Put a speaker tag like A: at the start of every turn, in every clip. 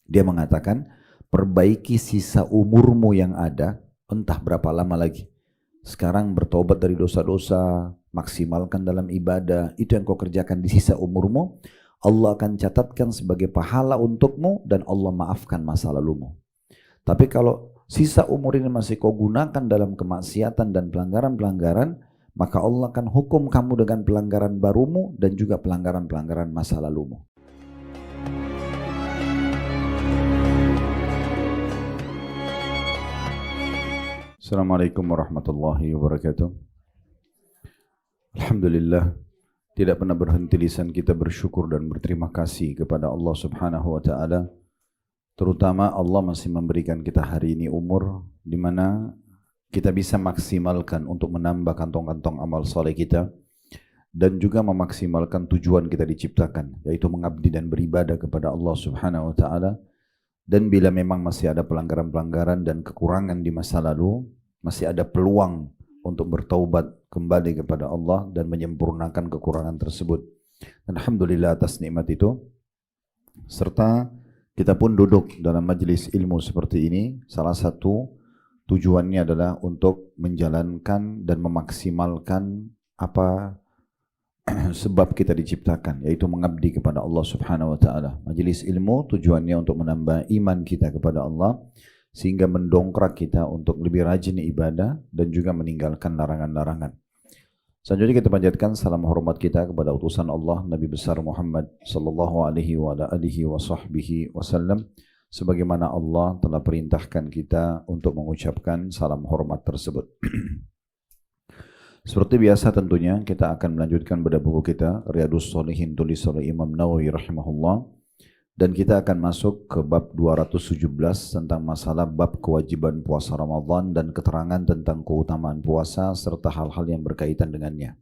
A: Dia mengatakan, perbaiki sisa umurmu yang ada, entah berapa lama lagi. Sekarang bertobat dari dosa-dosa, maksimalkan dalam ibadah, itu yang kau kerjakan di sisa umurmu, Allah akan catatkan sebagai pahala untukmu dan Allah maafkan masa lalumu. Tapi kalau sisa umur ini masih kau gunakan dalam kemaksiatan dan pelanggaran-pelanggaran, maka Allah akan hukum kamu dengan pelanggaran barumu dan juga pelanggaran-pelanggaran masa lalumu. Assalamualaikum warahmatullahi wabarakatuh. Alhamdulillah, tidak pernah berhenti lisan kita bersyukur dan berterima kasih kepada Allah Subhanahu wa taala. Terutama Allah masih memberikan kita hari ini umur di mana kita bisa maksimalkan untuk menambah kantong-kantong amal soleh kita dan juga memaksimalkan tujuan kita diciptakan, yaitu mengabdi dan beribadah kepada Allah Subhanahu wa taala. Dan bila memang masih ada pelanggaran-pelanggaran dan kekurangan di masa lalu, masih ada peluang untuk bertaubat kembali kepada Allah dan menyempurnakan kekurangan tersebut. Dan alhamdulillah atas nikmat itu, serta kita pun duduk dalam majelis ilmu seperti ini, salah satu tujuannya adalah untuk menjalankan dan memaksimalkan apa sebab kita diciptakan, yaitu mengabdi kepada Allah Subhanahu wa taala. Majelis ilmu tujuannya untuk menambah iman kita kepada Allah sehingga mendongkrak kita untuk lebih rajin ibadah dan juga meninggalkan larangan-larangan. Selanjutnya kita panjatkan salam hormat kita kepada utusan Allah Nabi besar Muhammad sallallahu alaihi wa alihi wasallam, sebagaimana Allah telah perintahkan kita untuk mengucapkan salam hormat tersebut. Seperti biasa tentunya kita akan melanjutkan pada buku kita Riyadhus Shalihin tulis oleh Imam Nawawi rahimahullah, dan kita akan masuk ke bab 217 tentang masalah bab kewajiban puasa Ramadan dan keterangan tentang keutamaan puasa serta hal-hal yang berkaitan dengannya.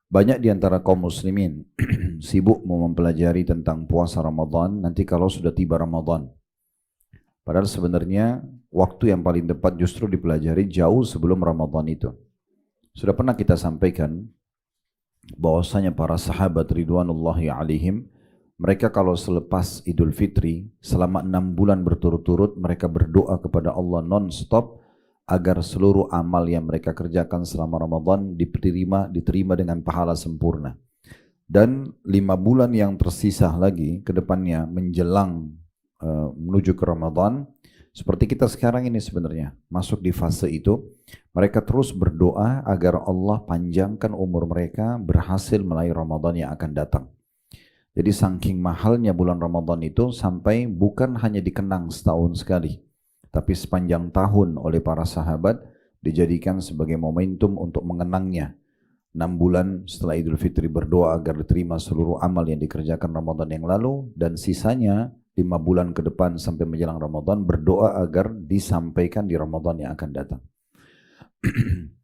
A: Banyak di antara kaum muslimin sibuk mau mempelajari tentang puasa Ramadan nanti kalau sudah tiba Ramadan. Padahal sebenarnya waktu yang paling tepat justru dipelajari jauh sebelum Ramadan itu. Sudah pernah kita sampaikan bahwasanya para sahabat ridwanullahi alaihim, mereka kalau selepas Idul Fitri selama 6 bulan berturut-turut mereka berdoa kepada Allah non-stop agar seluruh amal yang mereka kerjakan selama Ramadan diterima dengan pahala sempurna. Dan 5 bulan yang tersisa lagi ke depannya menjelang menuju ke Ramadan, seperti kita sekarang ini sebenarnya masuk di fase itu, mereka terus berdoa agar Allah panjangkan umur mereka berhasil meraih Ramadan yang akan datang. Jadi saking mahalnya bulan Ramadan itu sampai bukan hanya dikenang setahun sekali, tapi sepanjang tahun oleh para sahabat dijadikan sebagai momentum untuk mengenangnya. 6 bulan setelah Idul Fitri berdoa agar diterima seluruh amal yang dikerjakan Ramadan yang lalu, dan sisanya 5 bulan ke depan sampai menjelang Ramadan berdoa agar disampaikan di Ramadan yang akan datang.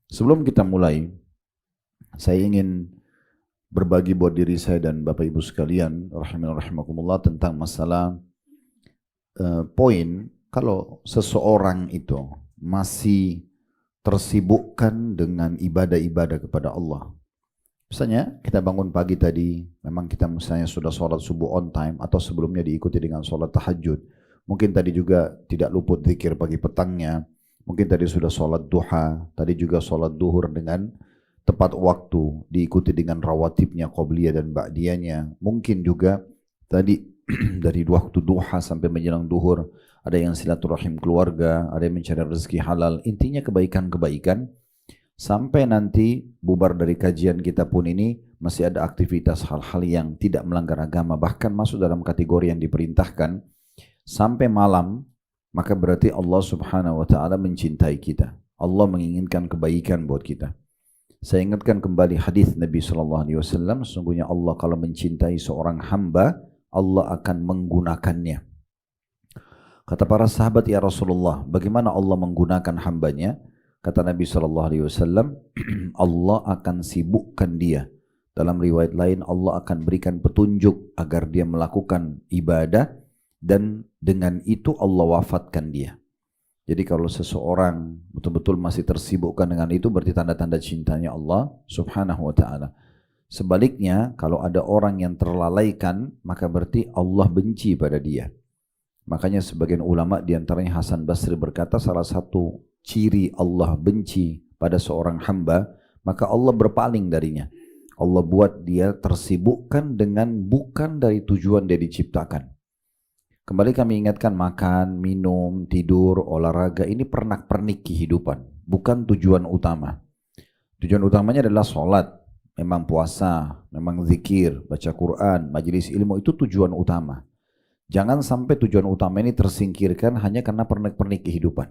A: Sebelum kita mulai, saya ingin berbagi buat diri saya dan Bapak Ibu sekalian rahimakumullah tentang masalah poin kalau seseorang itu masih tersibukkan dengan ibadah-ibadah kepada Allah. Misalnya kita bangun pagi tadi, memang kita misalnya sudah sholat subuh on time atau sebelumnya diikuti dengan sholat tahajud. Mungkin tadi juga tidak luput zikir pagi petangnya. Mungkin tadi sudah sholat duha, tadi juga sholat duhur dengan tepat waktu, diikuti dengan rawatibnya, qobliyah dan ba'diyahnya. Mungkin juga tadi dari waktu duha sampai menjelang duhur, ada yang silaturahim keluarga, ada yang mencari rezeki halal. Intinya kebaikan-kebaikan. Sampai nanti bubar dari kajian kita pun ini masih ada aktivitas hal-hal yang tidak melanggar agama, bahkan masuk dalam kategori yang diperintahkan sampai malam, maka berarti Allah Subhanahu wa taala mencintai kita. Allah menginginkan kebaikan buat kita. Saya ingatkan kembali hadis Nabi sallallahu alaihi wasallam, sesungguhnya Allah kalau mencintai seorang hamba, Allah akan menggunakannya. Kata para sahabat, ya Rasulullah, bagaimana Allah menggunakan hambanya? Kata Nabi SAW, Allah akan sibukkan dia. Dalam riwayat lain, Allah akan berikan petunjuk agar dia melakukan ibadah dan dengan itu Allah wafatkan dia. Jadi kalau seseorang betul-betul masih tersibukkan dengan itu, berarti tanda-tanda cintanya Allah Subhanahu wa ta'ala. Sebaliknya, kalau ada orang yang terlalaikan, maka berarti Allah benci pada dia. Makanya sebagian ulama diantaranya Hasan Basri berkata salah satu ciri Allah benci pada seorang hamba, maka Allah berpaling darinya. Allah buat dia tersibukkan dengan bukan dari tujuan dia diciptakan. Kembali kami ingatkan, makan, minum, tidur, olahraga ini pernak-pernik kehidupan, bukan tujuan utama. Tujuan utamanya adalah sholat, memang puasa, memang zikir, baca Quran, majelis ilmu, itu tujuan utama. Jangan sampai tujuan utama ini tersingkirkan hanya karena pernak-pernik kehidupan.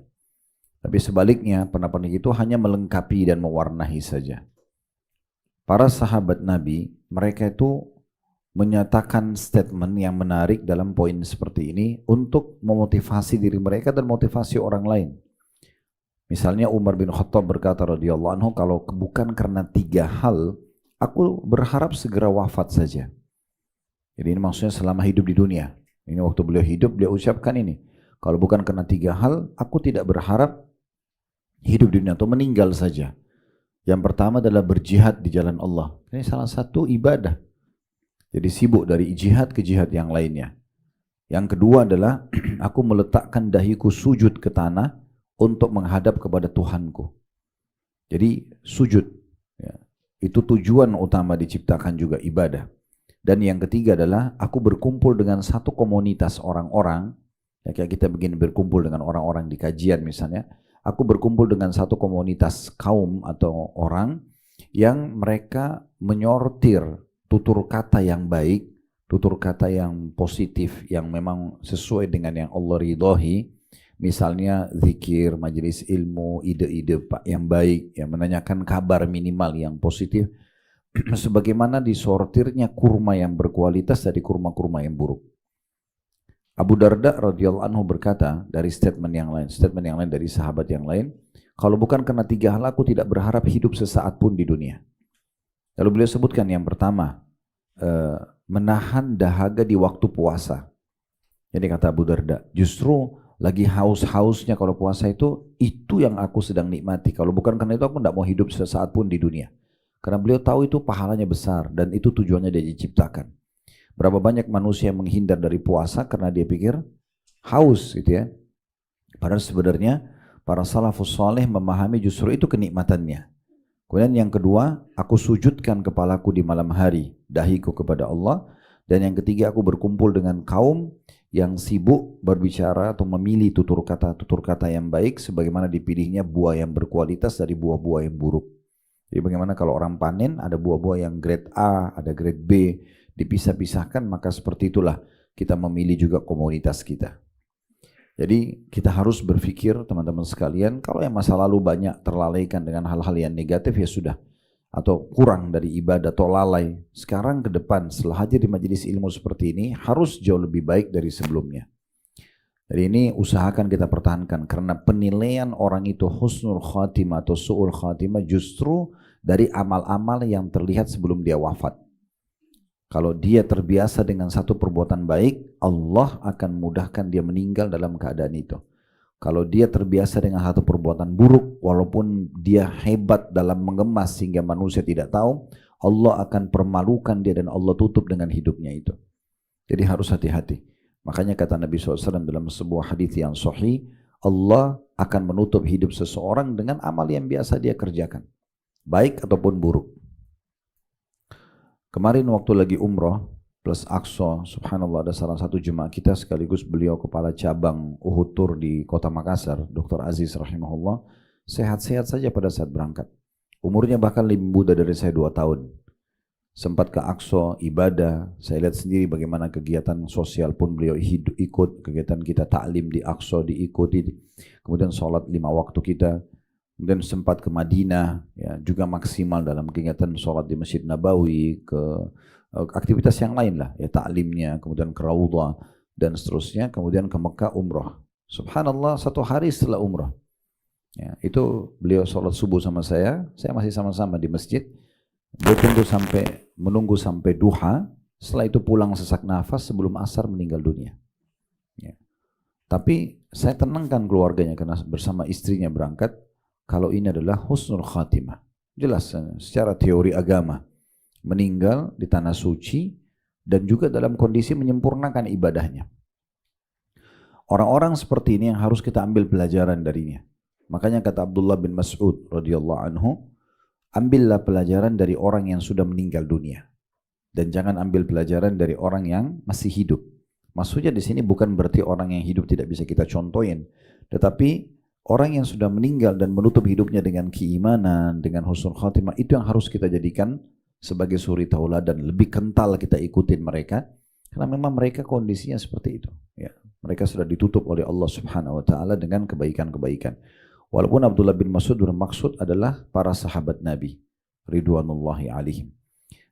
A: Tapi sebaliknya, pernak-pernik itu hanya melengkapi dan mewarnai saja. Para sahabat Nabi, mereka itu menyatakan statement yang menarik dalam poin seperti ini untuk memotivasi diri mereka dan motivasi orang lain. Misalnya Umar bin Khattab berkata radhiyallahu anhu, kalau bukan karena 3 hal, aku berharap segera wafat saja. Jadi ini maksudnya selama hidup di dunia. Ini waktu beliau hidup, beliau ucapkan ini. Kalau bukan karena 3 hal, aku tidak berharap hidup di dunia atau meninggal saja. Yang pertama adalah berjihad di jalan Allah. Ini salah satu ibadah. Jadi sibuk dari jihad ke jihad yang lainnya. Yang kedua adalah aku meletakkan dahiku sujud ke tanah untuk menghadap kepada Tuhanku. Jadi sujud. Ya. Itu tujuan utama diciptakan juga ibadah. Dan yang ketiga adalah aku berkumpul dengan satu komunitas orang-orang, ya kayak kita begini berkumpul dengan orang-orang di kajian misalnya, aku berkumpul dengan satu komunitas kaum atau orang yang mereka menyortir tutur kata yang baik, tutur kata yang positif, yang memang sesuai dengan yang Allah ridhoi, misalnya zikir, majelis ilmu, ide-ide yang baik, yang menanyakan kabar minimal yang positif, sebagaimana disortirnya kurma yang berkualitas dari kurma-kurma yang buruk. Abu Darda radhiyallahu anhu berkata dari statement yang lain dari sahabat yang lain, kalau bukan karena 3 hal aku tidak berharap hidup sesaat pun di dunia. Lalu beliau sebutkan yang pertama, menahan dahaga di waktu puasa. Jadi kata Abu Darda, justru lagi haus-hausnya kalau puasa itu yang aku sedang nikmati. Kalau bukan karena itu aku tidak mau hidup sesaat pun di dunia. Karena beliau tahu itu pahalanya besar dan itu tujuannya dia diciptakan. Berapa banyak manusia yang menghindar dari puasa karena dia pikir haus gitu ya. Padahal sebenarnya para salafus saleh memahami justru itu kenikmatannya. Kemudian yang kedua, aku sujudkan kepalaku di malam hari, dahiku kepada Allah. Dan yang ketiga, aku berkumpul dengan kaum yang sibuk berbicara atau memilih tutur kata yang baik sebagaimana dipilihnya buah yang berkualitas dari buah-buah yang buruk. Jadi bagaimana kalau orang panen ada buah-buah yang grade A, ada grade B, dipisah-pisahkan, maka seperti itulah kita memilih juga komunitas kita. Jadi kita harus berpikir teman-teman sekalian, kalau yang masa lalu banyak terlalaikan dengan hal-hal yang negatif ya sudah, atau kurang dari ibadah atau lalai. Sekarang ke depan setelah hadir di majelis ilmu seperti ini harus jauh lebih baik dari sebelumnya. Jadi ini usahakan kita pertahankan karena penilaian orang itu husnul khatimah atau su'ul khatimah justru dari amal-amal yang terlihat sebelum dia wafat. Kalau dia terbiasa dengan satu perbuatan baik, Allah akan mudahkan dia meninggal dalam keadaan itu. Kalau dia terbiasa dengan satu perbuatan buruk, walaupun dia hebat dalam mengemas sehingga manusia tidak tahu, Allah akan permalukan dia dan Allah tutup dengan hidupnya itu. Jadi harus hati-hati. Makanya kata Nabi SAW dalam sebuah hadis yang sahih, Allah akan menutup hidup seseorang dengan amal yang biasa dia kerjakan, baik ataupun buruk. Kemarin waktu lagi umroh plus Aqsa, subhanallah ada salah satu jemaah kita sekaligus beliau kepala cabang Uhud Tour di kota Makassar, Dr. Aziz rahimahullah, sehat-sehat saja pada saat berangkat. Umurnya bahkan lebih muda dari saya 2 tahun. Sempat ke Aqsa, ibadah, saya lihat sendiri bagaimana kegiatan sosial pun beliau ikut, kegiatan kita taklim di Aqsa diikuti, kemudian sholat 5 waktu kita, kemudian sempat ke Madinah, ya, juga maksimal dalam kegiatan sholat di Masjid Nabawi, ke aktivitas yang lain lah, ya taklimnya, kemudian ke Raudhah dan seterusnya, kemudian ke Mekah umrah. Subhanallah 1 hari setelah umrah, ya, itu beliau sholat subuh sama saya masih sama-sama di masjid. Dia menunggu sampai duha, setelah itu pulang sesak nafas sebelum asar meninggal dunia. Ya. Tapi saya tenangkan keluarganya karena bersama istrinya berangkat, kalau ini adalah husnul khatimah. Jelas secara teori agama, meninggal di tanah suci dan juga dalam kondisi menyempurnakan ibadahnya. Orang-orang seperti ini yang harus kita ambil pelajaran darinya. Makanya kata Abdullah bin Mas'ud radhiyallahu anhu, ambillah pelajaran dari orang yang sudah meninggal dunia dan jangan ambil pelajaran dari orang yang masih hidup. Maksudnya di sini bukan berarti orang yang hidup tidak bisa kita contohin, tetapi orang yang sudah meninggal dan menutup hidupnya dengan keimanan, dengan husnul khatimah, itu yang harus kita jadikan sebagai suri tauladan, lebih kental kita ikutin mereka. Karena memang mereka kondisinya seperti itu. Ya, mereka sudah ditutup oleh Allah Subhanahu Wa Taala dengan kebaikan-kebaikan. Walaupun Abdullah bin Mas'ud bermaksud adalah para sahabat Nabi, ridwanullahi alaihim.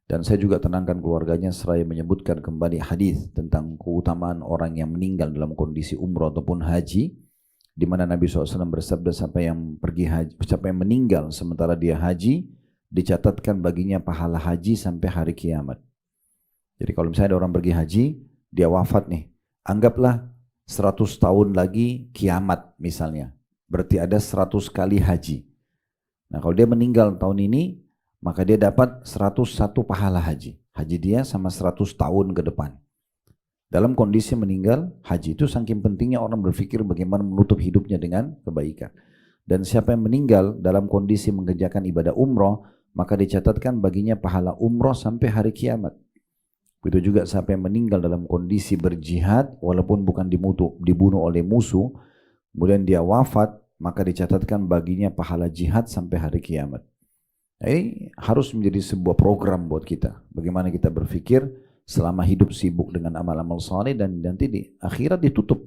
A: Dan saya juga tenangkan keluarganya seraya menyebutkan kembali hadis tentang keutamaan orang yang meninggal dalam kondisi umrah ataupun haji, di mana Nabi SAW bersabda siapa yang pergi haji, siapa yang meninggal sementara dia haji, dicatatkan baginya pahala haji sampai hari kiamat. Jadi kalau misalnya ada orang pergi haji, dia wafat nih, anggaplah 100 tahun lagi kiamat misalnya, berarti ada 100 kali haji. Nah kalau dia meninggal tahun ini, maka dia dapat 101 pahala haji. Haji dia sama 100 tahun ke depan. Dalam kondisi meninggal, haji itu saking pentingnya orang berpikir bagaimana menutup hidupnya dengan kebaikan. Dan siapa yang meninggal dalam kondisi mengerjakan ibadah umroh, maka dicatatkan baginya pahala umroh sampai hari kiamat. Begitu juga siapa yang meninggal dalam kondisi berjihad, walaupun bukan dibunuh oleh musuh, kemudian dia wafat, maka dicatatkan baginya pahala jihad sampai hari kiamat. Nah, ini harus menjadi sebuah program buat kita. Bagaimana kita berpikir selama hidup sibuk dengan amal-amal saleh dan nanti di akhirat ditutup.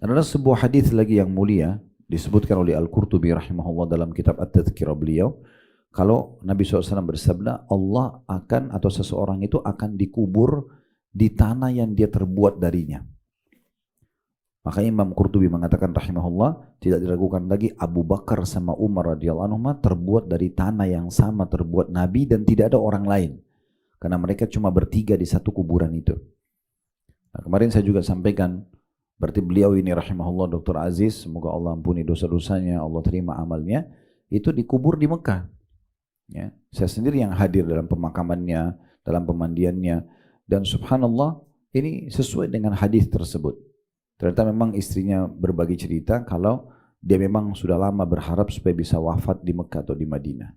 A: Dan ada sebuah hadis lagi yang mulia disebutkan oleh Al-Qurtubi rahimahullah dalam kitab At-Tadhkirah beliau. Kalau Nabi SAW bersabda, Allah akan atau seseorang itu akan dikubur di tanah yang dia terbuat darinya. Maka Imam Qurtubi mengatakan rahimahullah, tidak diragukan lagi Abu Bakar sama Umar radhiyallahu anhu terbuat dari tanah yang sama terbuat Nabi dan tidak ada orang lain. Karena mereka cuma bertiga di satu kuburan itu. Nah, kemarin saya juga sampaikan, berarti beliau ini rahimahullah Dr. Aziz, semoga Allah ampuni dosa-dosanya, Allah terima amalnya, itu dikubur di Mekah. Ya, saya sendiri yang hadir dalam pemakamannya, dalam pemandiannya, dan subhanallah ini sesuai dengan hadis tersebut. Ternyata memang istrinya berbagi cerita kalau dia memang sudah lama berharap supaya bisa wafat di Mekah atau di Madinah.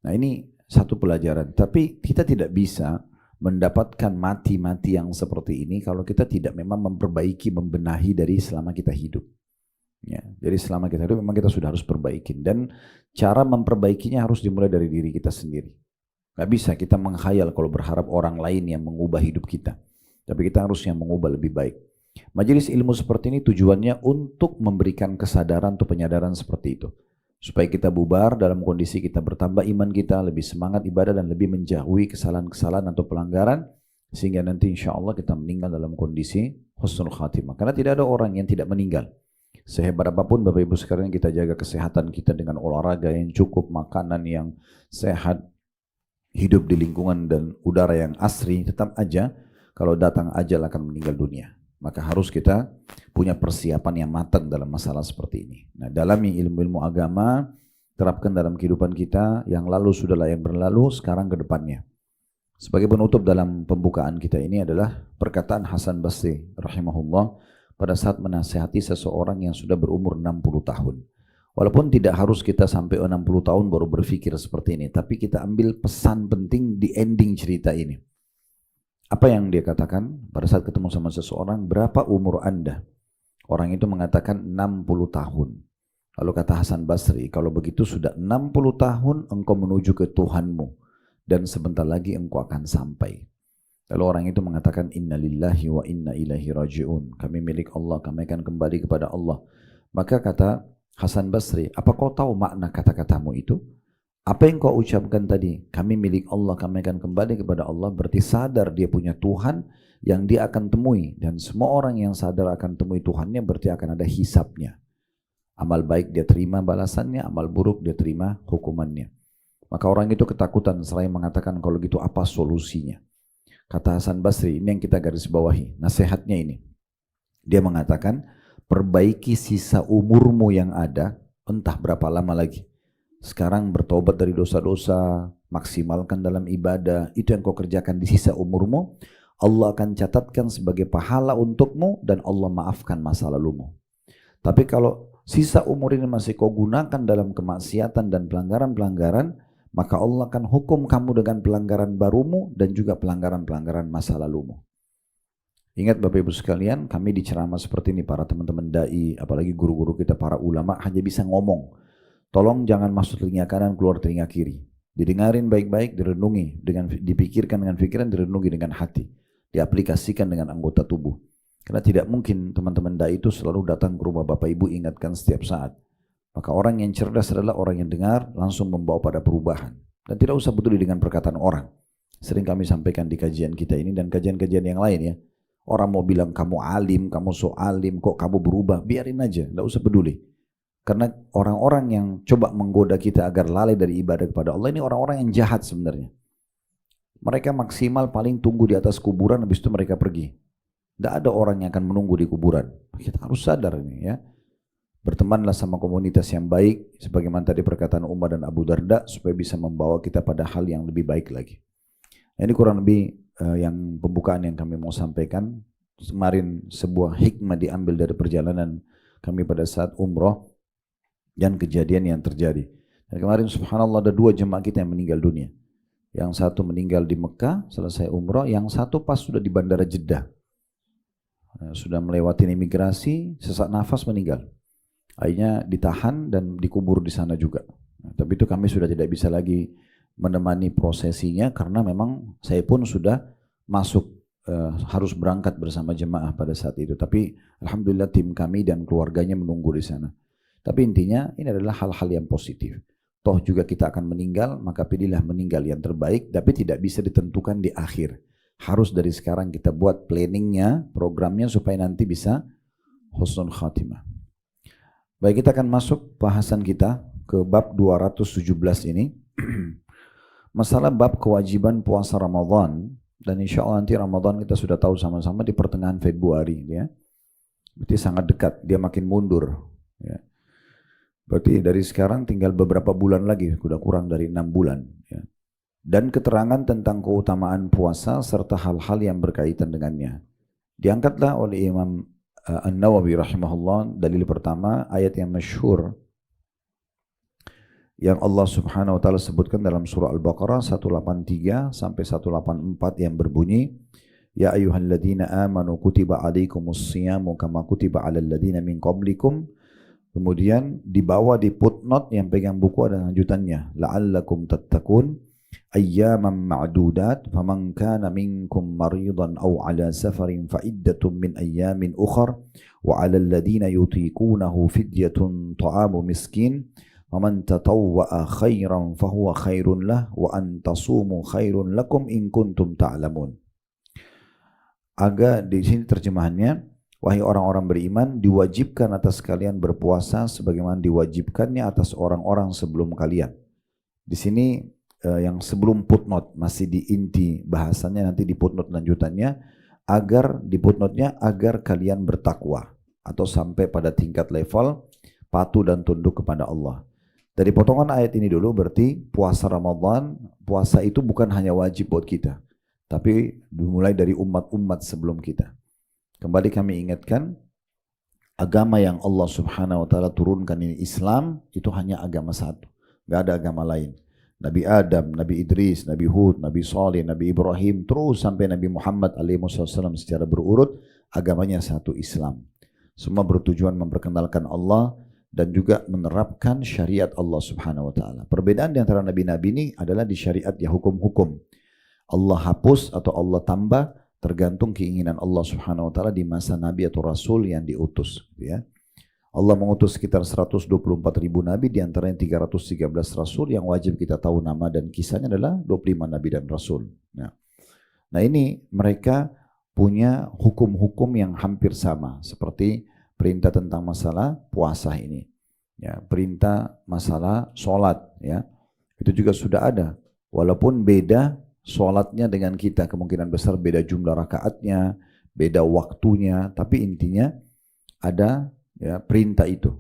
A: Nah ini satu pelajaran, tapi kita tidak bisa mendapatkan mati-mati yang seperti ini kalau kita tidak memang memperbaiki, membenahi dari selama kita hidup. Ya, jadi selama kita hidup memang kita sudah harus perbaikin, dan cara memperbaikinya harus dimulai dari diri kita sendiri. Gak bisa kita menghayal kalau berharap orang lain yang mengubah hidup kita, tapi kita harus yang mengubah lebih baik. Majelis ilmu seperti ini tujuannya untuk memberikan kesadaran atau penyadaran seperti itu, supaya kita bubar dalam kondisi kita bertambah iman kita, lebih semangat ibadah dan lebih menjauhi kesalahan-kesalahan atau pelanggaran, sehingga nanti insya Allah kita meninggal dalam kondisi husnul khatimah. Karena tidak ada orang yang tidak meninggal. Sehebat apapun Bapak Ibu sekalian kita jaga kesehatan kita dengan olahraga yang cukup, makanan yang sehat, hidup di lingkungan dan udara yang asri, tetap aja kalau datang ajal akan meninggal dunia. Maka harus kita punya persiapan yang matang dalam masalah seperti ini. Nah, dalami ilmu-ilmu agama, terapkan dalam kehidupan kita, yang lalu sudahlah yang berlalu, sekarang ke depannya. Sebagai penutup dalam pembukaan kita ini adalah perkataan Hasan Basri rahimahullah pada saat menasihati seseorang yang sudah berumur 60 tahun. Walaupun tidak harus kita sampai 60 tahun baru berpikir seperti ini, tapi kita ambil pesan penting di ending cerita ini. Apa yang dia katakan pada saat ketemu sama seseorang, berapa umur Anda? Orang itu mengatakan 60 tahun. Lalu kata Hasan Basri, kalau begitu sudah 60 tahun engkau menuju ke Tuhanmu dan sebentar lagi engkau akan sampai. Lalu orang itu mengatakan inna lillahi wa inna ilaihi raji'un. Kami milik Allah, kami akan kembali kepada Allah. Maka kata Hasan Basri, apa kau tahu makna kata-katamu itu? Apa yang kau ucapkan tadi? Kami milik Allah, kami akan kembali kepada Allah. Berarti sadar dia punya Tuhan yang dia akan temui. Dan semua orang yang sadar akan temui Tuhannya berarti akan ada hisabnya. Amal baik dia terima balasannya, amal buruk dia terima hukumannya. Maka orang itu ketakutan seraya mengatakan kalau gitu apa solusinya? Kata Hasan Basri, ini yang kita garis bawahi, nasihatnya ini. Dia mengatakan, perbaiki sisa umurmu yang ada, entah berapa lama lagi. Sekarang bertobat dari dosa-dosa, maksimalkan dalam ibadah, itu yang kau kerjakan di sisa umurmu. Allah akan catatkan sebagai pahala untukmu dan Allah maafkan masa lalumu. Tapi kalau sisa umur ini masih kau gunakan dalam kemaksiatan dan pelanggaran-pelanggaran, maka Allah akan hukum kamu dengan pelanggaran barumu dan juga pelanggaran-pelanggaran masa lalumu. Ingat Bapak Ibu sekalian, kami di ceramah seperti ini, para teman-teman dai, apalagi guru-guru kita, para ulama, hanya bisa ngomong. Tolong jangan masuk telinga kanan, keluar telinga kiri. Didengarin baik-baik, direnungi, dipikirkan dengan pikiran, direnungi dengan hati. Diaplikasikan dengan anggota tubuh. Karena tidak mungkin teman-teman dai itu selalu datang ke rumah Bapak Ibu ingatkan setiap saat. Maka orang yang cerdas adalah orang yang dengar langsung membawa pada perubahan. Dan tidak usah peduli dengan perkataan orang. Sering kami sampaikan di kajian kita ini dan kajian-kajian yang lain ya. Orang mau bilang kamu alim, kamu so alim, kok kamu berubah, biarin aja, tidak usah peduli. Karena orang-orang yang coba menggoda kita agar lalai dari ibadah kepada Allah ini orang-orang yang jahat sebenarnya. Mereka maksimal paling tunggu di atas kuburan, habis itu mereka pergi. Tidak ada orang yang akan menunggu di kuburan. Kita harus sadar ini ya. Bertemanlah sama komunitas yang baik, sebagaimana tadi perkataan Umar dan Abu Darda, supaya bisa membawa kita pada hal yang lebih baik lagi. Nah, ini kurang lebih yang pembukaan yang kami mau sampaikan. Kemarin sebuah hikmah diambil dari perjalanan kami pada saat umroh dan kejadian yang terjadi. Dan kemarin subhanallah ada 2 jemaah kita yang meninggal dunia. Yang satu meninggal di Mekah selesai umroh, yang satu pas sudah di bandara Jeddah. Sudah melewati imigrasi, sesak nafas meninggal. Akhirnya ditahan dan dikubur di sana juga. Tapi itu kami sudah tidak bisa lagi menemani prosesinya karena memang saya pun sudah masuk harus berangkat bersama jemaah pada saat itu. Tapi alhamdulillah tim kami dan keluarganya menunggu di sana. Tapi intinya ini adalah hal-hal yang positif. Toh juga kita akan meninggal, maka pilihlah meninggal yang terbaik, tapi tidak bisa ditentukan di akhir. Harus dari sekarang kita buat planningnya, programnya supaya nanti bisa husnul khatimah. Baik, kita akan masuk bahasan kita ke bab 217 ini. Masalah bab kewajiban puasa Ramadan, dan insya Allah nanti Ramadan kita sudah tahu sama-sama di pertengahan Februari ya. Berarti sangat dekat, dia makin mundur ya. Berarti dari sekarang tinggal beberapa bulan lagi, sudah kurang dari 6 bulan ya. Dan keterangan tentang keutamaan puasa serta hal-hal yang berkaitan dengannya diangkatlah oleh Imam An-Nawawi rahimahullah. Dalil pertama ayat yang masyhur yang Allah subhanahu wa ta'ala sebutkan dalam surah Al-Baqarah 183 sampai 184 yang berbunyi, Ya ayyuhalladzina amanu kutiba alaikumus siyamu kama kutiba alal ladzina min qablikum. Kemudian di bawah di footnote yang pegang buku ada lanjutannya, la'allakum tattaqun ayyaman ma'dudat faman kana minkum maridan aw ala safarin fa iddatun min ayyamin ukhra wa 'alal ladzina yutiqunahu fidyatun ta'amu miskin faman tatawwa'a khairan fahuwa khairun lah wa an tasumu khairun lakum in kuntum ta'lamun. Agak di sini terjemahannya, wahai orang-orang beriman, diwajibkan atas kalian berpuasa sebagaimana diwajibkannya atas orang-orang sebelum kalian. Di sini yang sebelum footnote, masih di inti bahasannya, nanti di footnote lanjutannya, agar di footnote-nya agar kalian bertakwa atau sampai pada tingkat level patuh dan tunduk kepada Allah. Dari potongan ayat ini dulu berarti puasa Ramadan, puasa itu bukan hanya wajib buat kita, tapi dimulai dari umat-umat sebelum kita. Kembali kami ingatkan, agama yang Allah subhanahu wa ta'ala turunkan ini Islam, itu hanya agama satu. Gak ada agama lain. Nabi Adam, Nabi Idris, Nabi Hud, Nabi Saleh, Nabi Ibrahim, terus sampai Nabi Muhammad SAW secara berurut, agamanya satu, Islam. Semua bertujuan memperkenalkan Allah dan juga menerapkan syariat Allah subhanahu wa ta'ala. Perbedaan di antara Nabi-Nabi ini adalah di syariat ya hukum-hukum. Allah hapus atau Allah tambah, tergantung keinginan Allah subhanahu wa ta'ala di masa Nabi atau Rasul yang diutus ya. Allah mengutus sekitar 124.000 Nabi, diantaranya 313 Rasul yang wajib kita tahu nama dan kisahnya adalah 25 Nabi dan Rasul. Nah ini mereka punya hukum-hukum yang hampir sama, seperti perintah tentang masalah puasa ini ya, perintah masalah sholat ya, itu juga sudah ada, walaupun beda sholatnya dengan kita, kemungkinan besar beda jumlah rakaatnya, beda waktunya, tapi intinya ada ya perintah itu.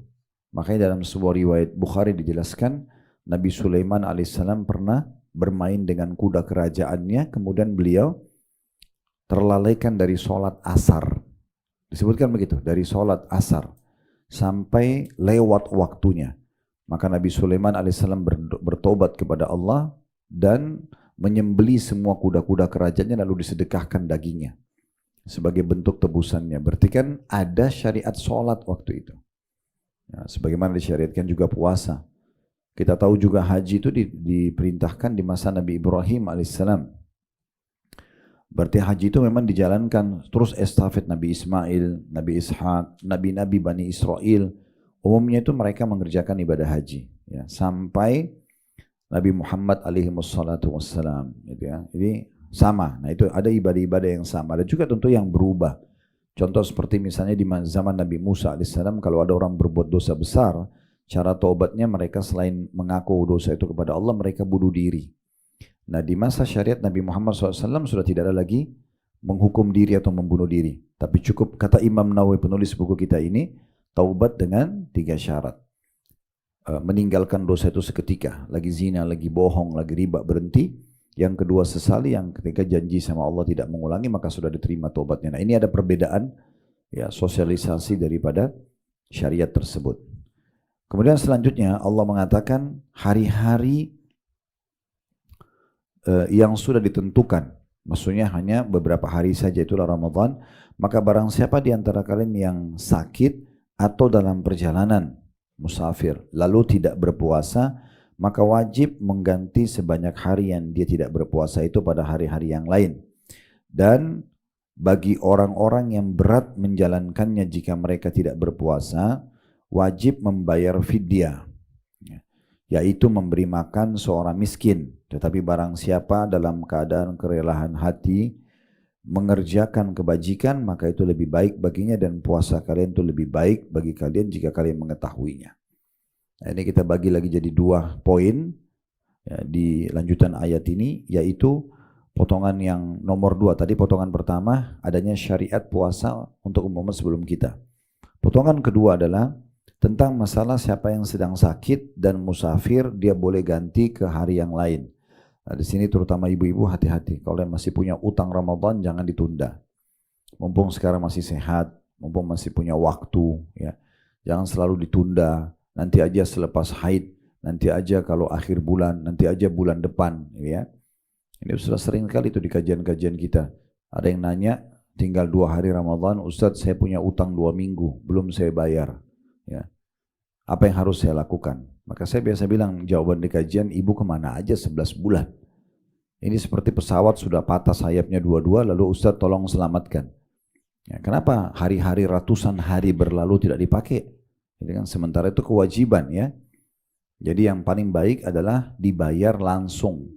A: Makanya dalam sebuah riwayat Bukhari dijelaskan, Nabi Sulaiman alaihissalam pernah bermain dengan kuda kerajaannya, kemudian beliau terlalaikan dari sholat asar. Disebutkan begitu, dari sholat asar sampai lewat waktunya. Maka Nabi Sulaiman alaihissalam bertobat kepada Allah dan menyembeli semua kuda-kuda kerajaannya lalu disedekahkan dagingnya sebagai bentuk tebusannya. Berarti kan ada syariat sholat waktu itu. Ya, sebagaimana disyariatkan juga puasa. Kita tahu juga haji itu diperintahkan di masa Nabi Ibrahim alaihissalam. Berarti haji itu memang dijalankan terus estafet Nabi Ismail, Nabi Ishak, Nabi-Nabi Bani Israel. Umumnya itu mereka mengerjakan ibadah haji. Ya, sampai Nabi Muhammad alaihi wassalatu wassalam. Gitu ya. Jadi sama. Nah itu ada ibadah-ibadah yang sama. Ada juga tentu yang berubah. Contoh seperti misalnya di zaman Nabi Musa alaihissalam, kalau ada orang berbuat dosa besar, cara taubatnya mereka selain mengaku dosa itu kepada Allah, mereka bunuh diri. Nah di masa syariat Nabi Muhammad SAW sudah tidak ada lagi menghukum diri atau membunuh diri. Tapi cukup, kata Imam Nawawi penulis buku kita ini, taubat dengan 3 syarat. Meninggalkan dosa itu seketika, lagi zina, lagi bohong, lagi riba, berhenti. Yang kedua sesali, yang ketika janji sama Allah tidak mengulangi, maka sudah diterima taubatnya. Nah ini ada perbedaan ya, sosialisasi daripada syariat tersebut. Kemudian selanjutnya Allah mengatakan hari-hari yang sudah ditentukan, maksudnya hanya beberapa hari saja, itulah Ramadan. Maka barang siapa di antara kalian yang sakit atau dalam perjalanan musafir lalu tidak berpuasa, maka wajib mengganti sebanyak hari yang dia tidak berpuasa itu pada hari-hari yang lain. Dan bagi orang-orang yang berat menjalankannya jika mereka tidak berpuasa, wajib membayar fidyah, yaitu memberi makan seorang miskin. Tetapi barang siapa dalam keadaan kerelaan hati mengerjakan kebajikan, maka itu lebih baik baginya, dan puasa kalian itu lebih baik bagi kalian jika kalian mengetahuinya. Nah, ini kita bagi lagi jadi 2 poin ya, di lanjutan ayat ini, yaitu potongan yang nomor 2 tadi. Potongan pertama adanya syariat puasa untuk umat sebelum kita. Potongan kedua adalah tentang masalah siapa yang sedang sakit dan musafir, dia boleh ganti ke hari yang lain. Nah, di sini terutama ibu-ibu hati-hati, kalau yang masih punya utang Ramadan jangan ditunda. Mumpung sekarang masih sehat, mumpung masih punya waktu, ya, jangan selalu ditunda. Nanti aja selepas haid, nanti aja kalau akhir bulan, nanti aja bulan depan, ya. Ini sudah sering kali itu di kajian-kajian kita. Ada yang nanya, tinggal 2 hari Ramadan, Ustadz saya punya utang 2 minggu, belum saya bayar. Ya. Apa yang harus saya lakukan? Maka saya biasa bilang, jawaban di kajian, ibu kemana aja 11 bulan. Ini seperti pesawat sudah patah sayapnya 2-2, lalu Ustadz tolong selamatkan. Ya, kenapa hari-hari ratusan hari berlalu tidak dipakai? Jadi kan sementara itu kewajiban ya. Jadi yang paling baik adalah dibayar langsung.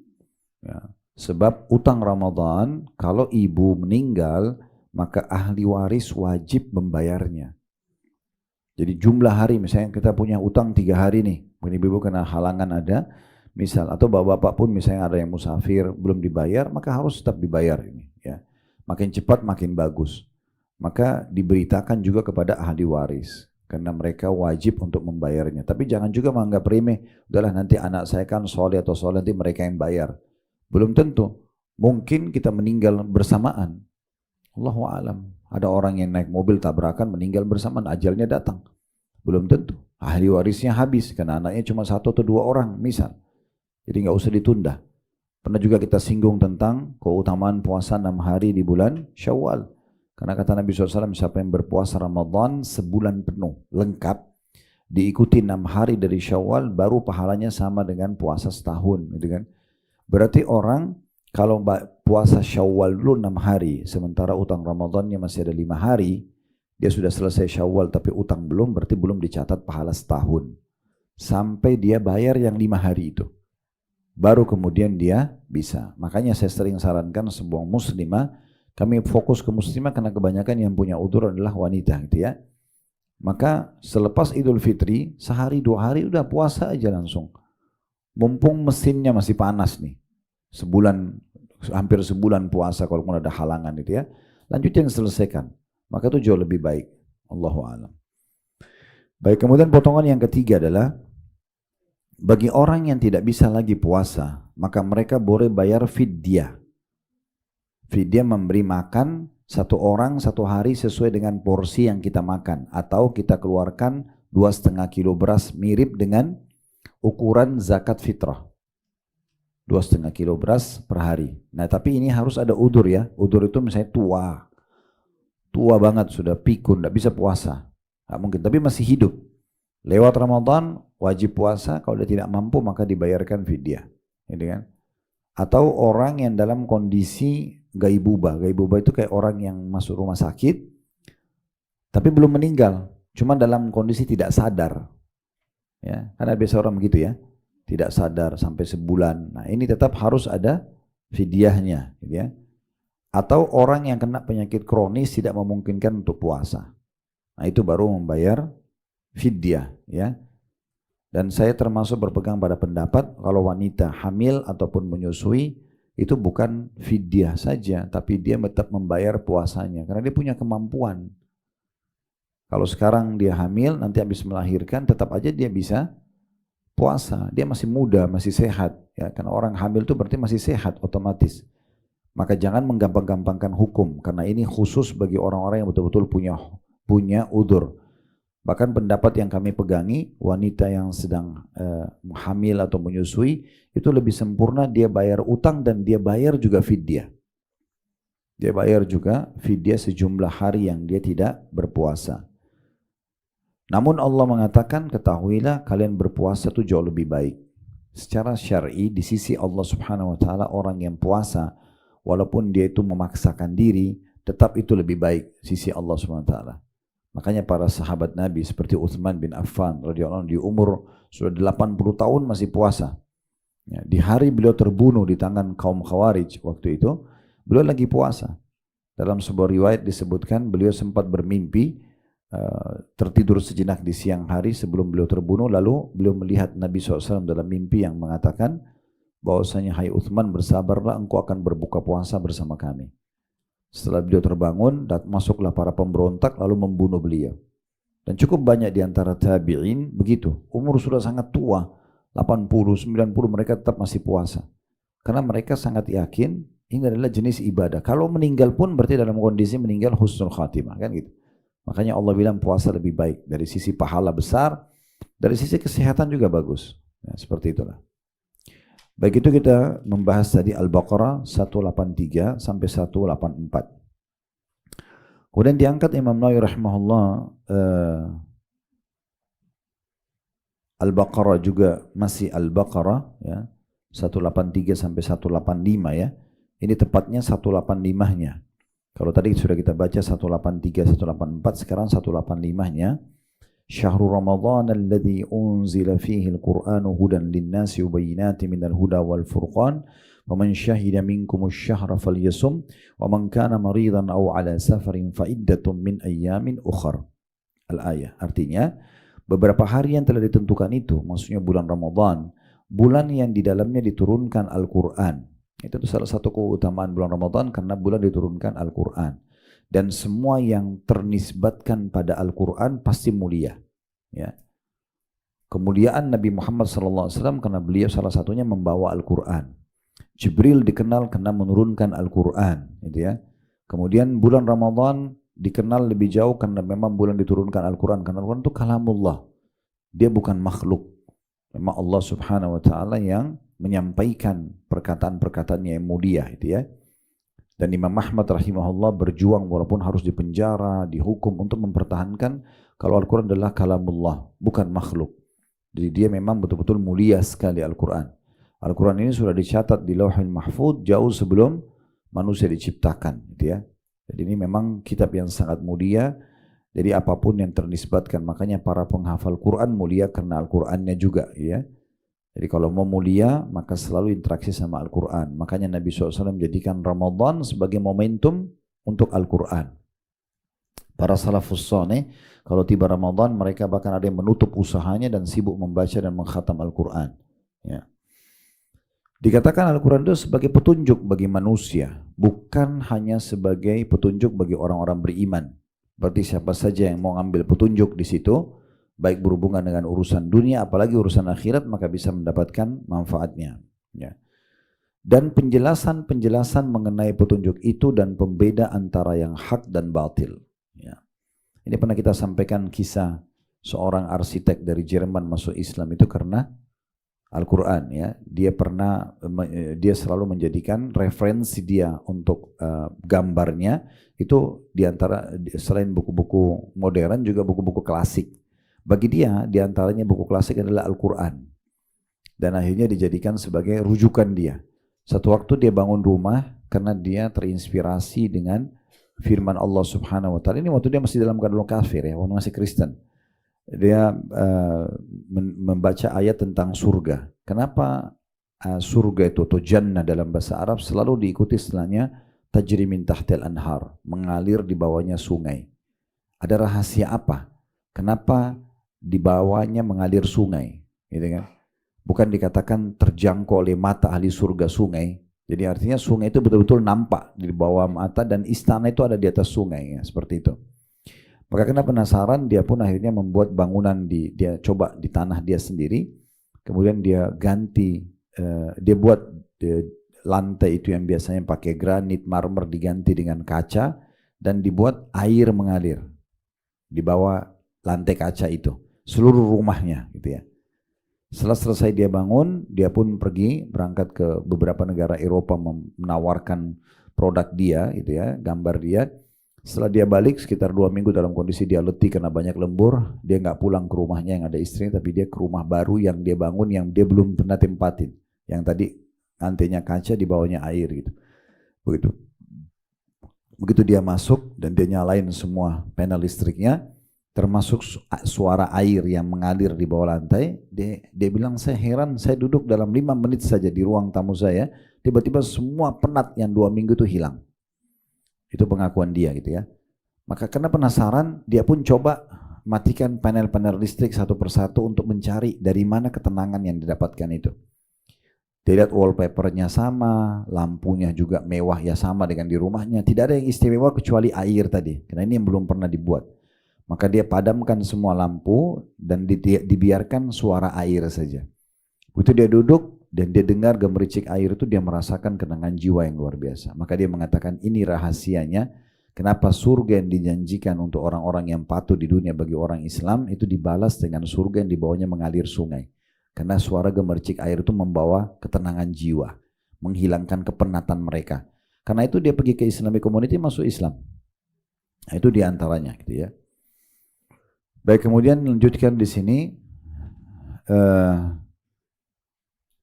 A: Ya. Sebab utang Ramadan kalau ibu meninggal maka ahli waris wajib membayarnya. Jadi jumlah hari, misalnya kita punya utang 3 hari nih, mungkin ibu kena halangan ada, misal, atau bapak-bapak pun misalnya ada yang musafir belum dibayar, maka harus tetap dibayar ini. Ya. Makin cepat makin bagus. Maka diberitakan juga kepada ahli waris. Karena mereka wajib untuk membayarnya. Tapi jangan juga menganggap remeh. Udahlah nanti anak saya kan soleh atau soleh, nanti mereka yang bayar. Belum tentu. Mungkin kita meninggal bersamaan. Allahu a'lam. Ada orang yang naik mobil tabrakan meninggal bersamaan. Ajalnya datang. Belum tentu. Ahli warisnya habis. Karena anaknya cuma 1 atau 2 orang misal. Jadi nggak usah ditunda. Pernah juga kita singgung tentang keutamaan puasa 6 hari di bulan Syawal. Karena kata Nabi SAW, siapa yang berpuasa Ramadan sebulan penuh, lengkap, diikuti 6 hari dari Syawal, baru pahalanya sama dengan puasa setahun. Gitu kan? Berarti orang, kalau puasa Syawal dulu 6 hari, sementara utang Ramadannya masih ada 5 hari, dia sudah selesai Syawal tapi utang belum, berarti belum dicatat pahala setahun. Sampai dia bayar yang 5 hari itu. Baru kemudian dia bisa. Makanya saya sering sarankan sebuah muslimah, kami fokus ke muslimah karena kebanyakan yang punya udzur adalah wanita gitu ya. Maka selepas Idul Fitri, sehari 2 hari udah puasa aja langsung. Mumpung mesinnya masih panas nih. Hampir sebulan puasa kalau ada halangan itu ya. Lanjutin selesaikan. Maka itu jauh lebih baik. Allahu a'lam. Baik, kemudian potongan yang ketiga adalah bagi orang yang tidak bisa lagi puasa, maka mereka boleh bayar fidyah. Fidyah memberi makan satu orang satu hari sesuai dengan porsi yang kita makan. Atau kita keluarkan 2,5 kilo beras mirip dengan ukuran zakat fitrah. 2,5 kilo beras per hari. Nah tapi ini harus ada udur ya. Udur itu misalnya tua banget, sudah pikun, tidak bisa puasa. Nggak mungkin, tapi masih hidup. Lewat Ramadan wajib puasa, kalau dia tidak mampu maka dibayarkan fidyah, gitu kan? Atau orang yang dalam kondisi gaibubah. Gaibubah itu kayak orang yang masuk rumah sakit tapi belum meninggal, cuma dalam kondisi tidak sadar. Ya, karena biasa orang begitu ya, tidak sadar sampai sebulan. Nah, ini tetap harus ada fidyahnya, gitu ya. Atau orang yang kena penyakit kronis tidak memungkinkan untuk puasa. Nah, itu baru membayar fidyah, ya. Dan saya termasuk berpegang pada pendapat kalau wanita hamil ataupun menyusui itu bukan fidyah saja, tapi dia tetap membayar puasanya karena dia punya kemampuan. Kalau sekarang dia hamil, nanti habis melahirkan tetap aja dia bisa puasa. Dia masih muda, masih sehat, ya. Karena orang hamil itu berarti masih sehat otomatis. Maka jangan menggampang-gampangkan hukum karena ini khusus bagi orang-orang yang betul-betul punya udzur. Bahkan pendapat yang kami pegangi, wanita yang sedang hamil atau menyusui itu lebih sempurna, dia bayar utang dan dia bayar juga fidyah. Dia bayar juga fidyah sejumlah hari yang dia tidak berpuasa. Namun Allah mengatakan, ketahuilah kalian berpuasa itu jauh lebih baik. Secara syar'i di sisi Allah Subhanahu wa taala, orang yang puasa walaupun dia itu memaksakan diri, tetap itu lebih baik sisi Allah Subhanahu wa taala. Makanya para sahabat Nabi seperti Utsman bin Affan radhiyallahu anhu di umur sudah 80 tahun masih puasa. Ya, di hari beliau terbunuh di tangan kaum Khawarij waktu itu, beliau lagi puasa. Dalam sebuah riwayat disebutkan beliau sempat bermimpi tertidur sejenak di siang hari sebelum beliau terbunuh, lalu beliau melihat Nabi SAW dalam mimpi yang mengatakan bahwasanya, hai Utsman, bersabarlah, engkau akan berbuka puasa bersama kami. Setelah beliau terbangun, masuklah para pemberontak lalu membunuh beliau. Dan cukup banyak di antara tabi'in begitu. Umur sudah sangat tua, 80, 90 mereka tetap masih puasa. Karena mereka sangat yakin ini adalah jenis ibadah. Kalau meninggal pun berarti dalam kondisi meninggal husnul khatimah, kan gitu. Makanya Allah bilang puasa lebih baik. Dari sisi pahala besar, dari sisi kesehatan juga bagus. Ya, seperti itulah. Baik, itu kita membahas tadi Al-Baqarah 183 sampai 184. Kemudian diangkat Imam Nawawi rahimahullah Al-Baqarah juga masih Al-Baqarah ya, 183 sampai 185 ya. Ini tepatnya 185-nya. Kalau tadi sudah kita baca 183 184, sekarang 185-nya. Syahrul Ramadan alladhi unzila fihi al-Qur'anu hudan lin-nasi wa bayyinatin minal huda wal furqan faman syahida minkumus syahra falyasum wa man kana maridan aw ala safarin fa iddatun min ayyamin ukhar. Al-ayah. Artinya beberapa hari yang telah ditentukan itu, maksudnya bulan Ramadan, bulan yang di dalamnya diturunkan Al-Qur'an. Itu salah satu keutamaan bulan Ramadan karena bulan diturunkan Al-Qur'an. Dan semua yang ternisbatkan pada Al-Quran pasti mulia. Ya. Kemuliaan Nabi Muhammad SAW karena beliau salah satunya membawa Al-Quran. Jibril dikenal karena menurunkan Al-Quran. Gitu ya. Kemudian bulan Ramadan dikenal lebih jauh karena memang bulan diturunkan Al-Quran. Karena Al-Quran itu kalamullah. Dia bukan makhluk. Memang Allah Subhanahu Wa Taala yang menyampaikan perkataan-perkataannya yang mulia. Gitu ya. Dan Imam Ahmad rahimahullah berjuang walaupun harus dipenjara, dihukum untuk mempertahankan kalau Al-Quran adalah kalamullah, bukan makhluk. Jadi dia memang betul-betul mulia sekali Al-Quran. Al-Quran ini sudah dicatat di Lauhul Mahfuz jauh sebelum manusia diciptakan. Gitu ya. Jadi ini memang kitab yang sangat mulia. Jadi apapun yang ternisbatkan, makanya para penghafal Quran mulia karena Al-Qurannya juga. Ya. Jadi kalau mau mulia, maka selalu interaksi sama Al-Quran. Makanya Nabi SAW menjadikan Ramadan sebagai momentum untuk Al-Quran. Para salafus saleh, kalau tiba Ramadan, mereka bahkan ada yang menutup usahanya dan sibuk membaca dan mengkhatam Al-Quran. Ya. Dikatakan Al-Quran itu sebagai petunjuk bagi manusia, bukan hanya sebagai petunjuk bagi orang-orang beriman. Berarti siapa saja yang mau ambil petunjuk di situ, baik berhubungan dengan urusan dunia apalagi urusan akhirat, maka bisa mendapatkan manfaatnya. Ya. dan penjelasan-penjelasan mengenai petunjuk itu dan pembeda antara yang hak dan batil. Ya. Ini pernah kita sampaikan kisah seorang arsitek dari Jerman masuk Islam itu karena Al-Quran. Ya. Dia selalu menjadikan referensi dia untuk gambarnya itu diantara selain buku-buku modern juga buku-buku klasik. Bagi dia diantaranya buku klasik adalah Al-Quran. Dan akhirnya dijadikan sebagai rujukan dia. Satu waktu dia bangun rumah karena dia terinspirasi dengan firman Allah Subhanahu wa taala. Ini waktu dia masih dalam keadaan kafir ya, waktu masih Kristen. Dia membaca ayat tentang surga. Kenapa surga itu atau jannah dalam bahasa Arab selalu diikuti istilahnya tajri min tahtil anhar, mengalir di bawahnya sungai. Ada rahasia apa? Kenapa di bawahnya mengalir sungai? Gitu kan? Bukan dikatakan terjangkau oleh mata ahli surga sungai. Jadi artinya sungai itu betul-betul nampak di bawah mata dan istana itu ada di atas sungai ya, seperti itu. Maka karena penasaran dia pun akhirnya membuat bangunan dia coba di tanah dia sendiri. Kemudian dia ganti dia buat lantai itu yang biasanya pakai granit, marmer diganti dengan kaca dan dibuat air mengalir di bawah lantai kaca itu seluruh rumahnya gitu ya. Setelah selesai dia bangun, dia pun pergi berangkat ke beberapa negara Eropa menawarkan produk dia, gitu ya, gambar dia. Setelah dia balik sekitar 2 minggu dalam kondisi dia letih karena banyak lembur, dia nggak pulang ke rumahnya yang ada istrinya, tapi dia ke rumah baru yang dia bangun yang dia belum pernah tempatin. Yang tadi lantainya kaca, di bawahnya air gitu. Begitu dia masuk dan dia nyalain semua panel listriknya, termasuk suara air yang mengalir di bawah lantai, dia bilang, saya heran, saya duduk dalam 5 menit saja di ruang tamu saya, tiba-tiba semua penat yang 2 minggu itu hilang. Itu pengakuan dia gitu ya. Maka karena penasaran, dia pun coba matikan panel-panel listrik satu persatu untuk mencari dari mana ketenangan yang didapatkan itu. Dia lihat wallpapernya sama, lampunya juga mewah ya sama dengan di rumahnya. Tidak ada yang istimewa kecuali air tadi, karena ini yang belum pernah dibuat. Maka dia padamkan semua lampu dan dibiarkan suara air saja. Begitu dia duduk dan dia dengar gemericik air itu, dia merasakan kenangan jiwa yang luar biasa. Maka dia mengatakan ini rahasianya kenapa surga yang dijanjikan untuk orang-orang yang patuh di dunia bagi orang Islam itu dibalas dengan surga yang di bawahnya mengalir sungai. Karena suara gemericik air itu membawa ketenangan jiwa, menghilangkan kepenatan mereka. Karena itu dia pergi ke Islamic Community, masuk Islam. Nah, itu diantaranya gitu ya. Baik, kemudian lanjutkan di sini